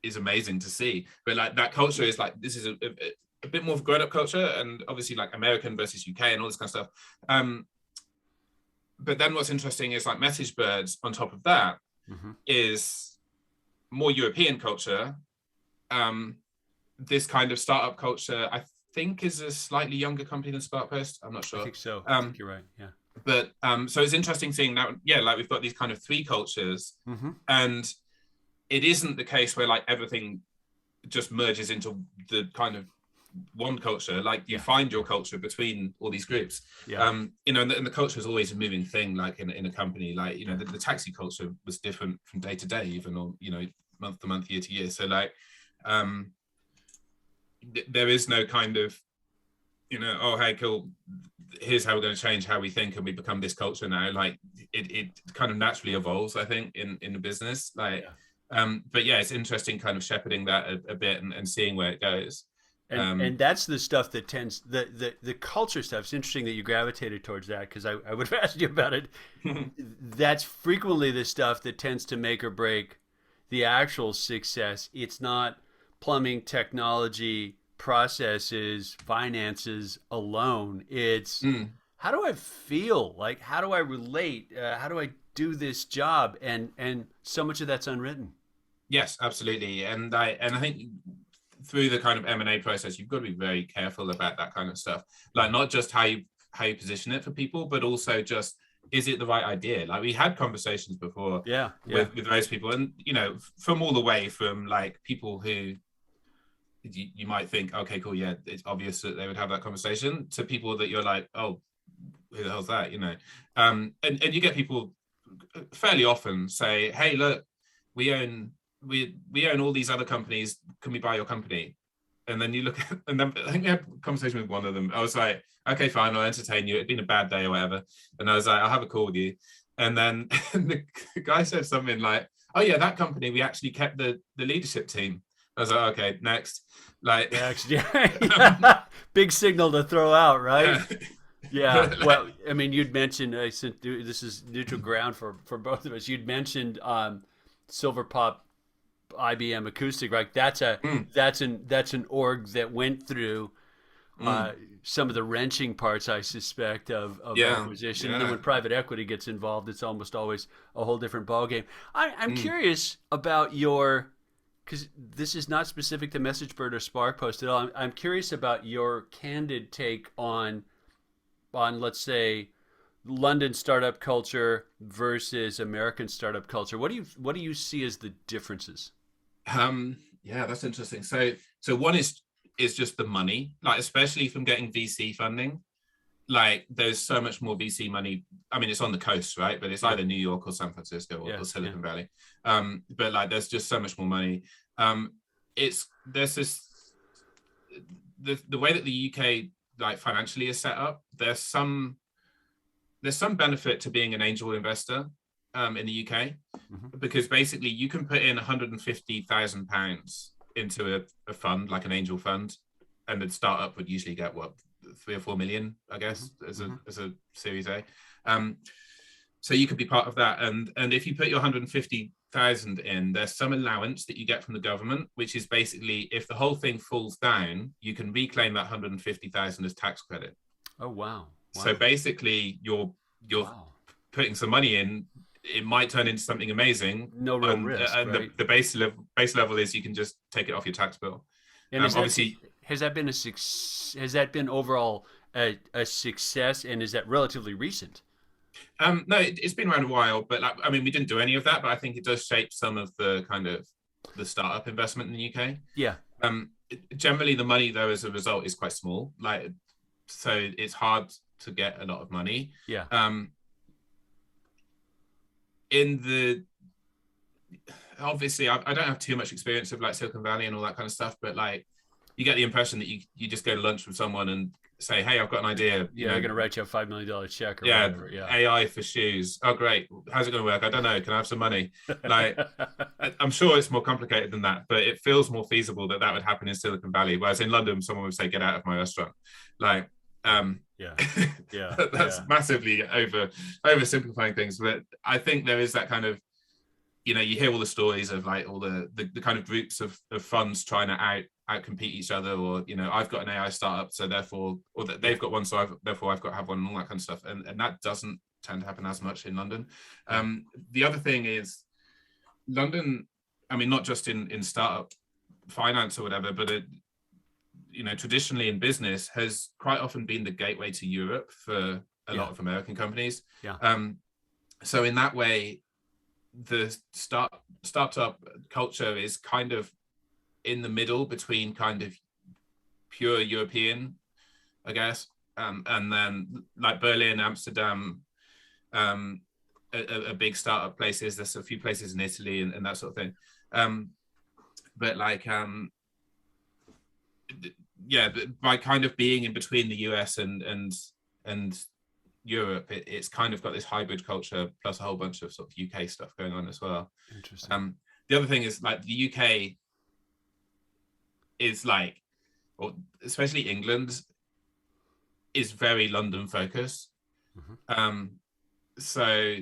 S2: is amazing to see. But like that culture is like this is a bit more of a grown up culture, and obviously like American versus UK and all this kind of stuff. But then what's interesting is like Message Birds on top of that
S1: Hmm.
S2: is more European culture. This kind of startup culture, I think, is a slightly younger company than SparkPost. I'm not
S1: I
S2: sure.
S1: think so. I think you're right. Yeah.
S2: But so it's interesting seeing that. Yeah, like we've got these kind of three cultures,
S1: Hmm.
S2: and it isn't the case where like everything just merges into the kind of one culture. Like you
S1: Yeah.
S2: find your culture between all these groups.
S1: Yeah.
S2: And the culture is always a moving thing. Like in a company, like
S1: Yeah.
S2: the taxi culture was different from day to day, even, or month to month, year to year. So like there is no kind of oh hey cool, here's how we're going to change how we think and we become this culture now. Like it kind of naturally evolves, I think, in the business. Like but yeah, it's interesting kind of shepherding that a bit and seeing where it goes.
S1: And that's the stuff that tends the culture stuff. It's interesting that you gravitated towards that because I would have asked you about it. That's frequently the stuff that tends to make or break the actual success. It's not plumbing, technology, processes, finances alone. It's
S2: Mm.
S1: how do I feel? Like how do I relate? How do I do this job? And so much of that's unwritten.
S2: Yes, absolutely. And I think through the kind of M&A process, you've got to be very careful about that kind of stuff. Like not just how you position it for people, but also just is it the right idea? Like we had conversations before
S1: Yeah, yeah,
S2: with those people, and from all the way from like people who you might think, okay, cool, yeah, it's obvious that they would have that conversation, to people that you're like, oh, who the hell's that? And you get people fairly often say, hey, look, we own we own all these other companies. Can we buy your company? And then you look at, and then I think we had a conversation with one of them. I was like, okay, fine, I'll entertain you. It'd been a bad day or whatever. And I was like, I'll have a call with you. And then the guy said something like, oh yeah, that company, we actually kept the leadership team. I was like, okay, next. Like,
S1: yeah. Big signal to throw out, right? Yeah. Well, I mean, you'd mentioned, since this is neutral ground for both of us, you'd mentioned Silver Pop IBM Acoustic, right? That's an org that went through some of the wrenching parts, I suspect, of acquisition. And then when private equity gets involved, it's almost always a whole different ballgame. I'm curious about your, because this is not specific to MessageBird or SparkPost at all. I'm curious about your candid take on let's say London startup culture versus American startup culture. What do you see as the differences?
S2: Yeah, that's interesting. So one is just the money, like especially from getting VC funding. Like there's so much more VC money. I mean, it's on the coast, right? But it's either New York or San Francisco or Silicon Valley. But like there's just so much more money. There's this the way that the UK like financially is set up. There's some benefit to being an angel investor in the UK, because basically you can put in £150,000 into a fund, like an angel fund, and the startup would usually get what, 3 or 4 million, I guess, as a Series A. So you could be part of that, and if you put your 150,000 in, there's some allowance that you get from the government, which is basically if the whole thing falls down, you can reclaim that 150,000 as tax credit.
S1: Oh wow!
S2: So basically, you're putting some money in. It might turn into something amazing.
S1: No real risk,
S2: and
S1: right?
S2: the base level is you can just take it off your tax bill.
S1: And obviously, has that been a success? Has that been overall a success? And is that relatively recent?
S2: No, it's been around a while, but like, I mean, we didn't do any of that, but I think it does shape some of the kind of the startup investment in the UK.
S1: Yeah.
S2: Generally, the money though, as a result, is quite small. Like, so it's hard to get a lot of money.
S1: Yeah.
S2: Obviously, I don't have too much experience of like Silicon Valley and all that kind of stuff, but like, you get the impression that you just go to lunch with someone and say, hey, I've got an idea.
S1: Yeah, I'm going to write you a $5 million check or
S2: yeah,
S1: whatever. Yeah,
S2: AI for shoes. Oh, great. How's it going to work? I don't know. Can I have some money? Like, I'm sure it's more complicated than that, but it feels more feasible that would happen in Silicon Valley. Whereas in London, someone would say, get out of my restaurant. Like, that's massively oversimplifying things. But I think there is that kind of, you hear all the stories of like all the kind of groups of funds trying to outcompete each other, or I've got an AI startup, so therefore, or that they've got one, so therefore I've got to have one, and all that kind of stuff, and that doesn't tend to happen as much in London. The other thing is London, I mean, not just in startup finance or whatever, but traditionally in business has quite often been the gateway to Europe for a lot of American companies. So in that way, the startup culture is kind of in the middle between kind of pure European, I guess, and then like Berlin, Amsterdam, a big startup places. There's a few places in Italy and that sort of thing. But like, by kind of being in between the US and Europe, it's kind of got this hybrid culture plus a whole bunch of sort of UK stuff going on as well.
S1: Interesting.
S2: The other thing is like the UK is like, or especially England, is very London focused. So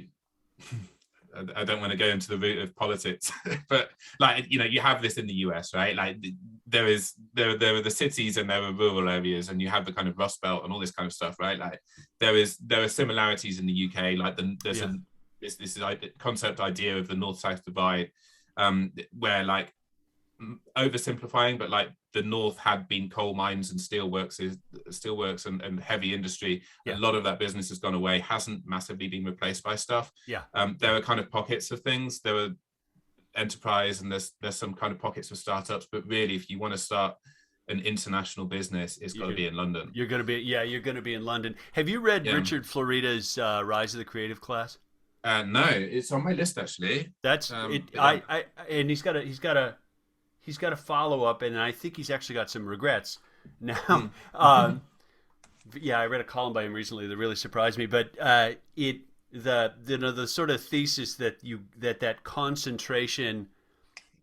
S2: I don't want to go into the route of politics, but like, you have this in the US, right? Like there are the cities and there are rural areas, and you have the kind of Rust Belt and all this kind of stuff, right? Like there are similarities in the UK, like there's this concept idea of the North-South divide, where like, oversimplifying, but like the North had been coal mines and steelworks and heavy industry. A lot of that business has gone away, hasn't massively been replaced by stuff. There are kind of pockets of things. There are enterprise, and there's some kind of pockets of startups, but really if you want to start an international business, it's got to be in London.
S1: You're going to be in London. Have you read Richard Florida's Rise of the Creative Class?
S2: No, it's on my list actually.
S1: That's it.
S2: But yeah.
S1: And he's got a follow up, and I think he's actually got some regrets now.
S2: Mm.
S1: Yeah, I read a column by him recently that really surprised me. But the sort of thesis that that concentration,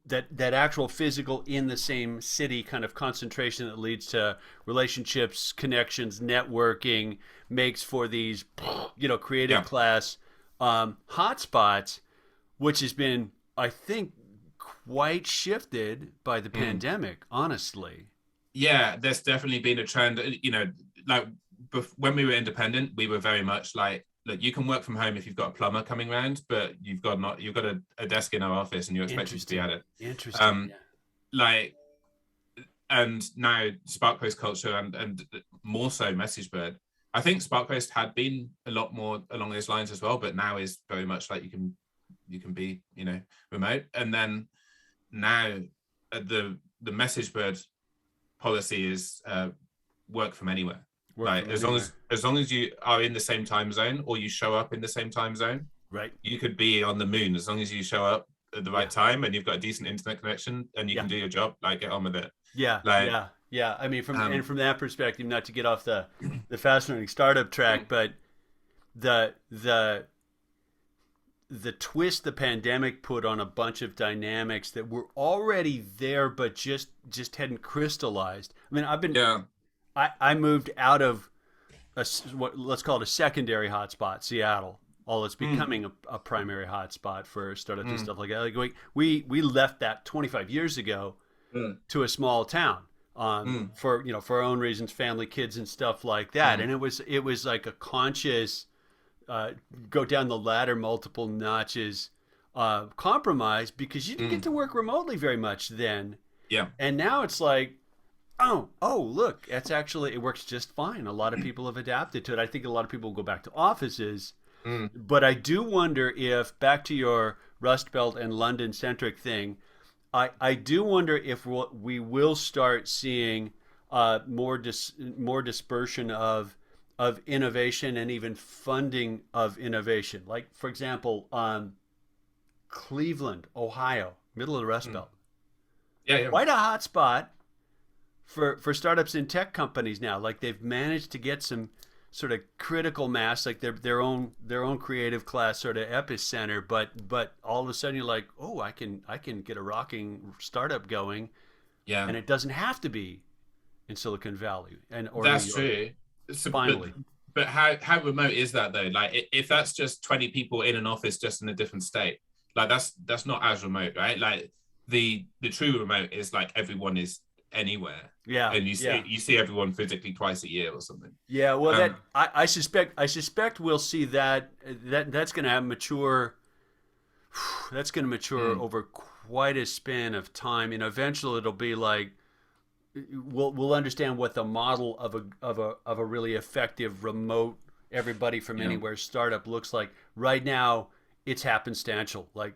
S1: that actual physical in the same city kind of concentration that leads to relationships, connections, networking, makes for these creative
S2: Yeah.
S1: class hotspots, which has been, I think, quite shifted by the
S2: Mm.
S1: pandemic, honestly.
S2: Yeah, there's definitely been a trend. Like when we were independent, we were very much like, look, you can work from home if you've got a plumber coming round, but you've got a desk in our office and you're expected to be
S1: Interesting.
S2: at it.
S1: Interesting.
S2: Um,
S1: Yeah.
S2: like, and now SparkPost culture and more so MessageBird. I think SparkPost had been a lot more along those lines as well, but now is very much like you can be remote. And then now the MessageBird policy is work from anywhere.
S1: Work
S2: Like
S1: from anywhere.
S2: as long as you are in the same time zone or you show up in the same time zone,
S1: Right.
S2: you could be on the moon as long as you show up at the
S1: Yeah.
S2: right time and you've got a decent internet connection and you
S1: Yeah.
S2: can do your job. Like, get on with it.
S1: Yeah.
S2: Like,
S1: Yeah. Yeah. I mean,
S2: um,
S1: from that perspective, not to get off the fascinating startup track, but the the the twist the pandemic put on a bunch of dynamics that were already there but just hadn't crystallized. I mean,
S2: yeah.
S1: I moved out of what let's call it a secondary hotspot, Seattle. Although it's
S2: Mm,
S1: becoming a primary hotspot for startups and
S2: mm,
S1: stuff like that. Like we left that 25 years ago
S2: mm,
S1: to a small town
S2: mm,
S1: for for our own reasons, family, kids, and stuff like that.
S2: mm,
S1: And it was like a conscious uh, go down the ladder multiple notches compromise because you didn't get
S2: mm.
S1: to work remotely very much then.
S2: Yeah.
S1: And now it's like, oh, look, that's actually, it works just fine. A lot of people have adapted to it. I think a lot of people will go back to offices.
S2: Mm,
S1: But I do wonder if, back to your Rust Belt and London centric thing, I do wonder if we will start seeing more dispersion of innovation and even funding of innovation. Like, for example, Cleveland, Ohio, middle of the Rust
S2: mm.
S1: Belt,
S2: Yeah. Yeah.
S1: quite a hot spot for startups and tech companies now. Like they've managed to get some sort of critical mass, like their own creative class sort of epicenter. But all of a sudden you're like, oh, I can get a rocking startup going,
S2: Yeah.
S1: and it doesn't have to be in Silicon Valley and or New
S2: That's
S1: York.
S2: true. So,
S1: Finally,
S2: but how remote is that though? Like, if that's just 20 people in an office just in a different state, like that's not as remote, right? Like the true remote is like everyone is anywhere,
S1: yeah,
S2: and
S1: yeah.
S2: you see everyone physically twice a year or something.
S1: Yeah, well,
S2: Um,
S1: I suspect we'll see that's going to have mature. That's going to mature
S2: mm,
S1: over quite a span of time, and eventually it'll be like we'll understand what the model of a really effective remote everybody from
S2: yeah,
S1: anywhere startup looks like. Right now, it's happenstantial. Like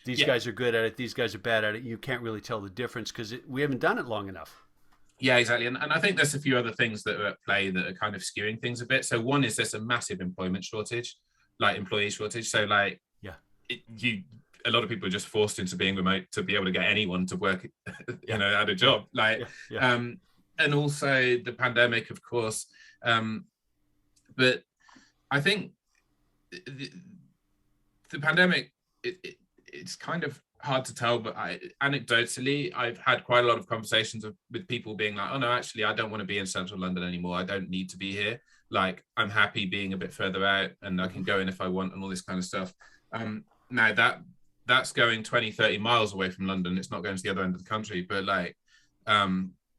S1: these
S2: yeah,
S1: guys are good at it, these guys are bad at it. You can't really tell the difference because we haven't done it long enough.
S2: yeah, exactly. And I think there's a few other things that are at play that are kind of skewing things a bit. So one is there's a massive employment shortage, like employee shortage. So like
S1: Yeah,
S2: you a lot of people are just forced into being remote to be able to get anyone to work
S1: yeah,
S2: at a
S1: yeah,
S2: job, like
S1: yeah, yeah.
S2: and also the pandemic, of course. But I think the pandemic, it's kind of hard to tell, but anecdotally I've had quite a lot of conversations with people being like, oh no, actually I don't want to be in central London anymore, I don't need to be here, like I'm happy being a bit further out and I can go in if I want and all this kind of stuff. Now that's going 20-30 miles away from London, it's not going to the other end of the country, but like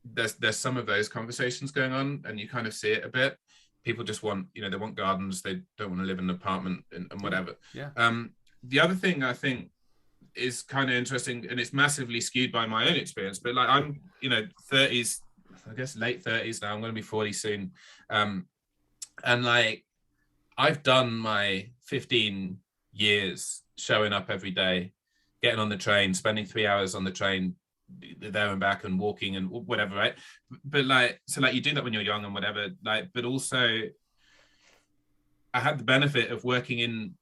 S2: there's some of those conversations going on and you kind of see it a bit. People just want, they want gardens, they don't want to live in an apartment and whatever.
S1: Yeah.
S2: The other thing I think is kind of interesting, and it's massively skewed by my own experience, but like I'm 30s, I guess late 30s now, I'm going to be 40 soon, and like I've done my 15 years showing up every day, getting on the train, spending 3 hours on the train there and back and walking and whatever, right? But like, so like you do that when you're young and whatever, like, but also I had the benefit of working in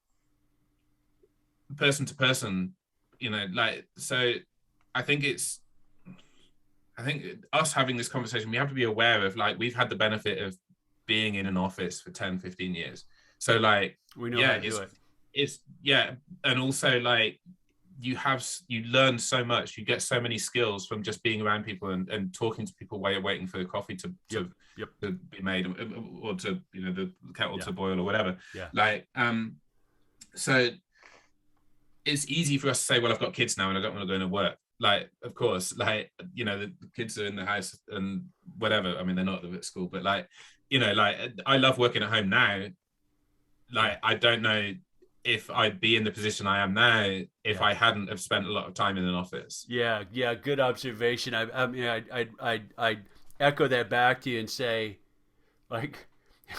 S2: person to person, you know, like, so I think it's, I think us having this conversation, we have to be aware of, like, we've had the benefit of being in an office for 10, 15 years. So like,
S1: We know how
S2: yeah,
S1: to do it.
S2: it's, yeah. And also like, you learn so much, you get so many skills from just being around people and talking to people while you're waiting for the coffee to be made, or to, you know, the kettle to boil or whatever. Like, so it's easy for us to say, well, I've got kids now and I don't want to go into work. Like, of course, like, you know, the kids are in the house and whatever. I mean, they're not at school, but like, you know, like, I love working at home now. Like, I don't know if I'd be in the position I am now if I hadn't have spent a lot of time in an office.
S1: Yeah, good observation. I mean, I echo that back to you and say, like,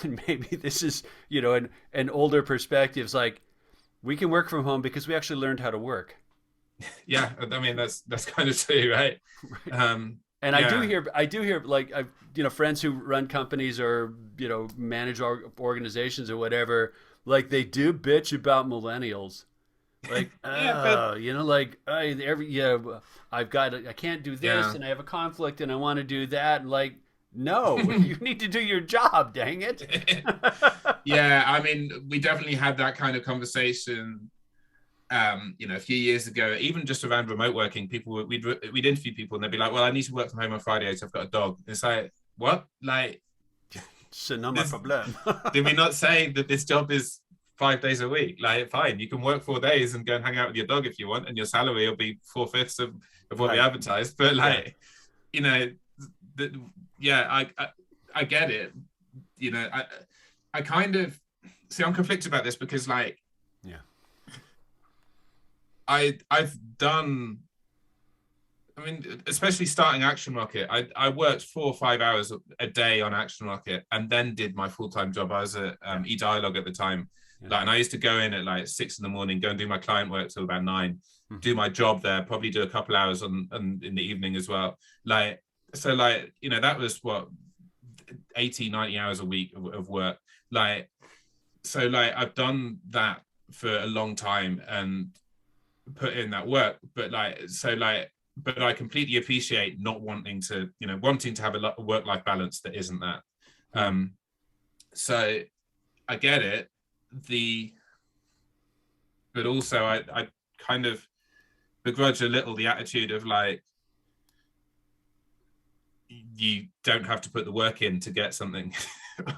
S1: and maybe this is, you know, an older perspectives. Like, we can work from home because we actually learned how to work.
S2: Yeah, I mean, that's kind of true, right?
S1: And I do hear like, you know, friends who run companies or, you know, manage organizations or whatever, like they do bitch about millennials. Like, you know, like, I can't do this and I have a conflict and I want to do that. And like, no, you need to do your job, dang it.
S2: Yeah, I mean, we definitely had that kind of conversation, you know, a few years ago, even just around remote working. We'd interview people and they'd be like, well, I need to work from home on Friday, so I've got a dog. It's like, what? Like,
S1: c'est not my problem.
S2: Did we not say that this job is 5 days a week? Like, fine, you can work 4 days and go and hang out with your dog if you want, and your salary will be 4/5 of what we advertised. But like, you know, I get it. You know, I kind of see, I'm conflicted about this because, like, I've done, I mean, especially starting Action Rocket, I worked 4 or 5 hours a day on Action Rocket and then did my full-time job. I was at eDialogue at the time. Like, and I used to go in at like 6 a.m, go and do my client work till about 9, do my job there, probably do a couple hours on in the evening as well. Like, so like, you know, that was what, 80, 90 hours a week of work. Like, so like, I've done that for a long time and put in that work, but like, so like, but I completely appreciate not wanting to, you know, wanting to have a work-life balance that isn't that. So I get it. But also I kind of begrudge a little the attitude of like, you don't have to put the work in to get something.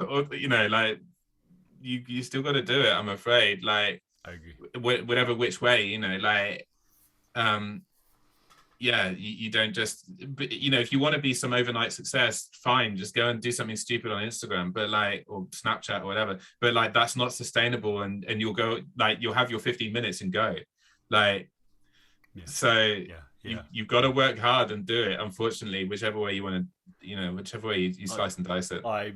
S2: Or, you know, like, you still got to do it, I'm afraid. Like,
S1: I agree.
S2: Whatever which way, you know, like, yeah, you don't just, but, you know, if you want to be some overnight success, fine, just go and do something stupid on Instagram, but like, or Snapchat or whatever, but like, that's not sustainable, and you'll go, like, you'll have your 15 minutes and go, like, so you've got to work hard and do it, unfortunately, whichever way you want to, you know, whichever way you slice and dice it.
S1: I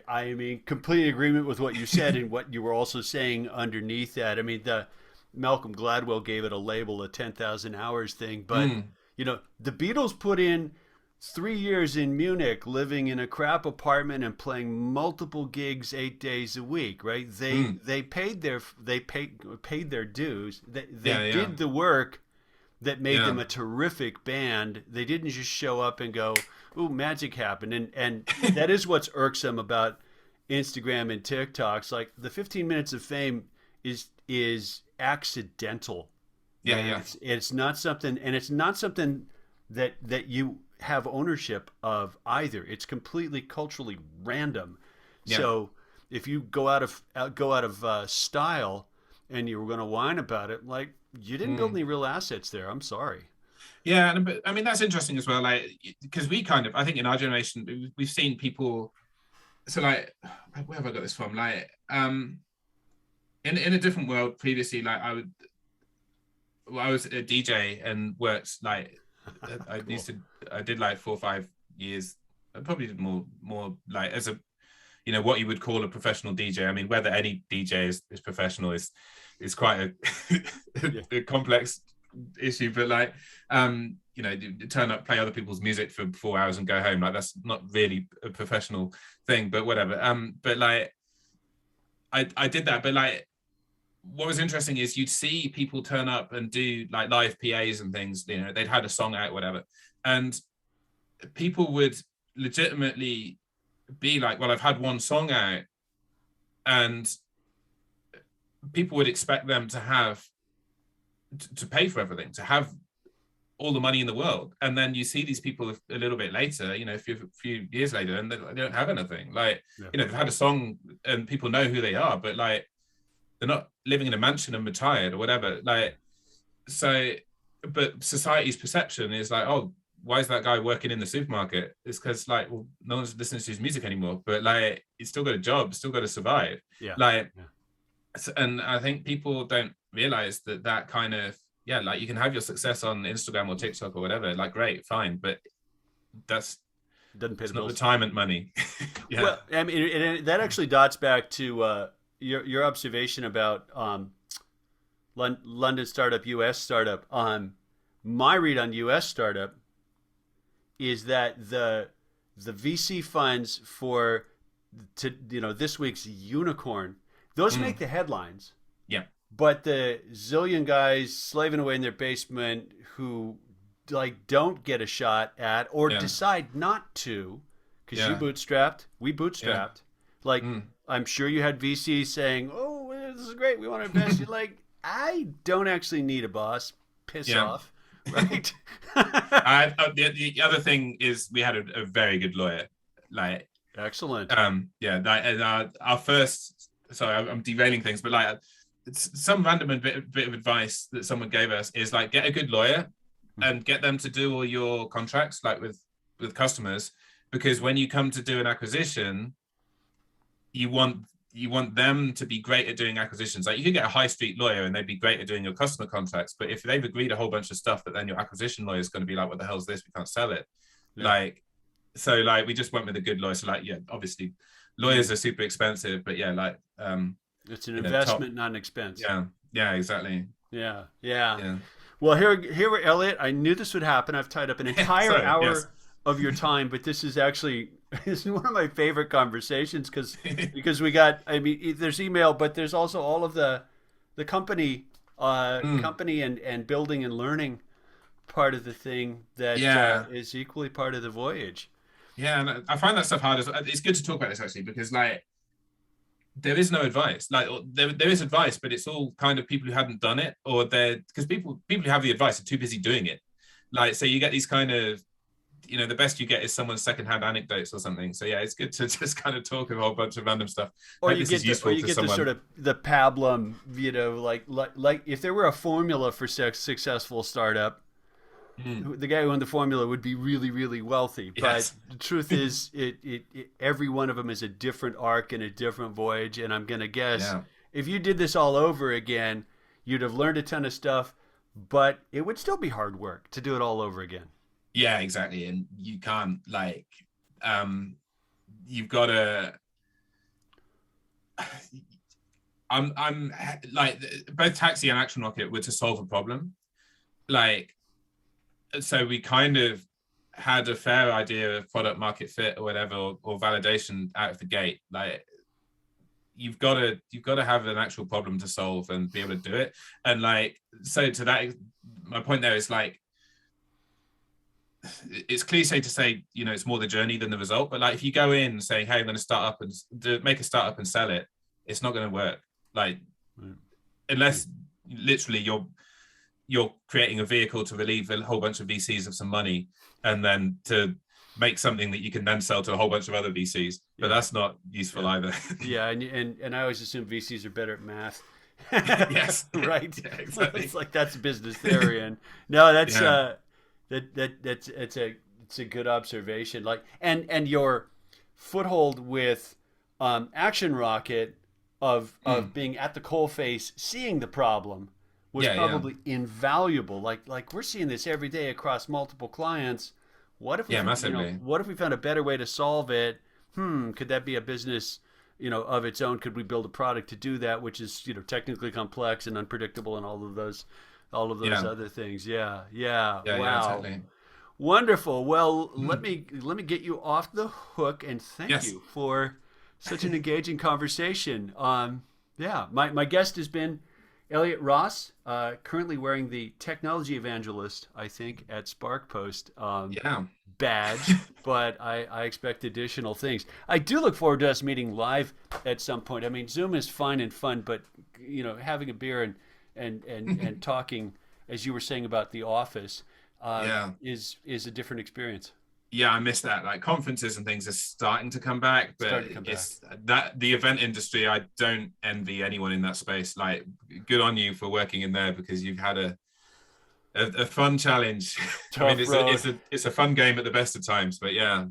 S1: am in complete agreement with what you said and what you were also saying underneath that. I mean, the Malcolm Gladwell gave it a label, a 10,000 hours thing, but you know, the Beatles put in 3 years in Munich, living in a crap apartment and playing multiple gigs 8 days a week. Right? They paid their dues. They did the work that made them a terrific band. They didn't just show up and go, "Ooh, magic happened." And that is what's irksome about Instagram and TikToks. Like, the 15 minutes of fame is accidental. It's not something, and it's not something that you have ownership of either. It's completely culturally random. So if you go out of style and you were going to whine about it, like, you didn't build any real assets there. I'm sorry.
S2: Yeah, but I mean, that's interesting as well, like, because we kind of, I think in our generation, we've seen people, so like, where have I got this from? Like, in a different world previously, like, I was a DJ and worked, like, I did like 4 or 5 years. I probably did more like, as a, you know, what you would call a professional DJ. I mean, whether any DJ is professional is quite a complex issue, but like, you know, turn up, play other people's music for 4 hours and go home. Like, that's not really a professional thing, but whatever. But like, I did that, but like, what was interesting is you'd see people turn up and do like live PAs and things. You know, they'd had a song out, whatever, and people would legitimately be like, "Well, I've had one song out," and people would expect them to have to pay for everything, to have all the money in the world. And then you see these people a little bit later, you know, a few years later, and they don't have anything. Like,
S1: Yeah.
S2: you know, they've had a song and people know who they are, but like they're not living in a mansion and retired or whatever. Like, so, but society's perception is like, oh, why is that guy working in the supermarket? It's because like, well, no one's listening to his music anymore, but like he's still got a job, still got to survive.
S1: Yeah.
S2: Like,
S1: Yeah.
S2: and I think people don't realize that kind of, yeah, like you can have your success on Instagram or TikTok or whatever, like great, fine, but that's
S1: Doesn't pay the
S2: not
S1: bills.
S2: retirement money. Yeah.
S1: Well, I mean, that actually dots back to your observation about London startup, U.S. startup. My read on U.S. startup is that the VC funds for this week's unicorn, those make the headlines.
S2: Yeah.
S1: But the zillion guys slaving away in their basement who like don't get a shot at or decide not to, because you bootstrapped, we bootstrapped. Like I'm sure you had VCs saying, "Oh, this is great, we want to invest." You're like, I don't actually need a boss. Piss off, right?
S2: The other thing is we had a very good lawyer. Like,
S1: excellent.
S2: Our first. Sorry, I'm derailing things, but like some random bit of advice that someone gave us is like get a good lawyer and get them to do all your contracts like with customers, because when you come to do an acquisition, you want them to be great at doing acquisitions. Like you can get a high street lawyer and they'd be great at doing your customer contracts, but if they've agreed a whole bunch of stuff that then your acquisition lawyer is going to be like, what the hell is this, we can't sell it. Like, so like we just went with a good lawyer. So like, yeah, obviously lawyers are super expensive, but yeah, like
S1: it's an investment, not an expense.
S2: Yeah, exactly.
S1: Yeah. Well, here, Elliot. I knew this would happen. I've tied up an entire hour of your time, but this is one of my favorite conversations because we got. I mean, there's email, but there's also all of the company and building and learning part of the thing that is equally part of the voyage.
S2: Yeah, and I find that stuff hard. It's good to talk about this actually, because like there is no advice. Like there is advice, but it's all kind of people who hadn't done it, or because people who have the advice are too busy doing it. Like, so you get these kind of, you know, the best you get is someone's secondhand anecdotes or something. So yeah, it's good to just kind of talk a whole bunch of random stuff.
S1: Or you get the sort of the pablum, you know, like if there were a formula for successful startup, the guy who won the formula would be really, really wealthy. But the truth is, every one of them is a different arc and a different voyage. And I'm going to guess if you did this all over again, you'd have learned a ton of stuff, but it would still be hard work to do it all over again.
S2: Yeah, exactly. And you can't like, you've got to, I'm like both Taxi and Action Rocket were to solve a problem. Like, so we kind of had a fair idea of product market fit or whatever, or validation out of the gate. Like you've got to have an actual problem to solve and be able to do it. And like, so to that, my point there is like, it's cliche to say, you know, it's more the journey than the result. But like, if you go in saying, hey, I'm going to start up and make a startup and sell it, it's not going to work. Like, unless literally you're creating a vehicle to relieve a whole bunch of VCs of some money and then to make something that you can then sell to a whole bunch of other VCs. But that's not useful either.
S1: Yeah, and I always assume VCs are better at math.
S2: Yes.
S1: Right.
S2: Yeah, exactly.
S1: It's like that's business theory, and no, that's it's a good observation. Like and your foothold with Action Rocket of being at the coalface, seeing the problem was probably invaluable. Like we're seeing this every day across multiple clients. What if
S2: massively.
S1: What if we found a better way to solve it? Could that be a business, of its own? Could we build a product to do that, which is, technically complex and unpredictable and all of those other things. Yeah. Wow.
S2: Totally.
S1: Wonderful. Well, let me get you off the hook and thank you for such an engaging conversation. My guest has been Elliot Ross, currently wearing the technology evangelist, I think, at SparkPost
S2: Yeah.
S1: badge, but I expect additional things. I do look forward to us meeting live at some point. I mean, Zoom is fine and fun, but having a beer and talking, as you were saying about the office,
S2: Yeah.
S1: is a different experience.
S2: Yeah, I miss that. Like conferences and things are starting to come back, but
S1: Starting to come back.
S2: it's that the event industry, I don't envy anyone in that space. Like, good on you for working in there because you've had a fun challenge. I mean,
S1: Tough road.
S2: it's a fun game at the best of times, but yeah.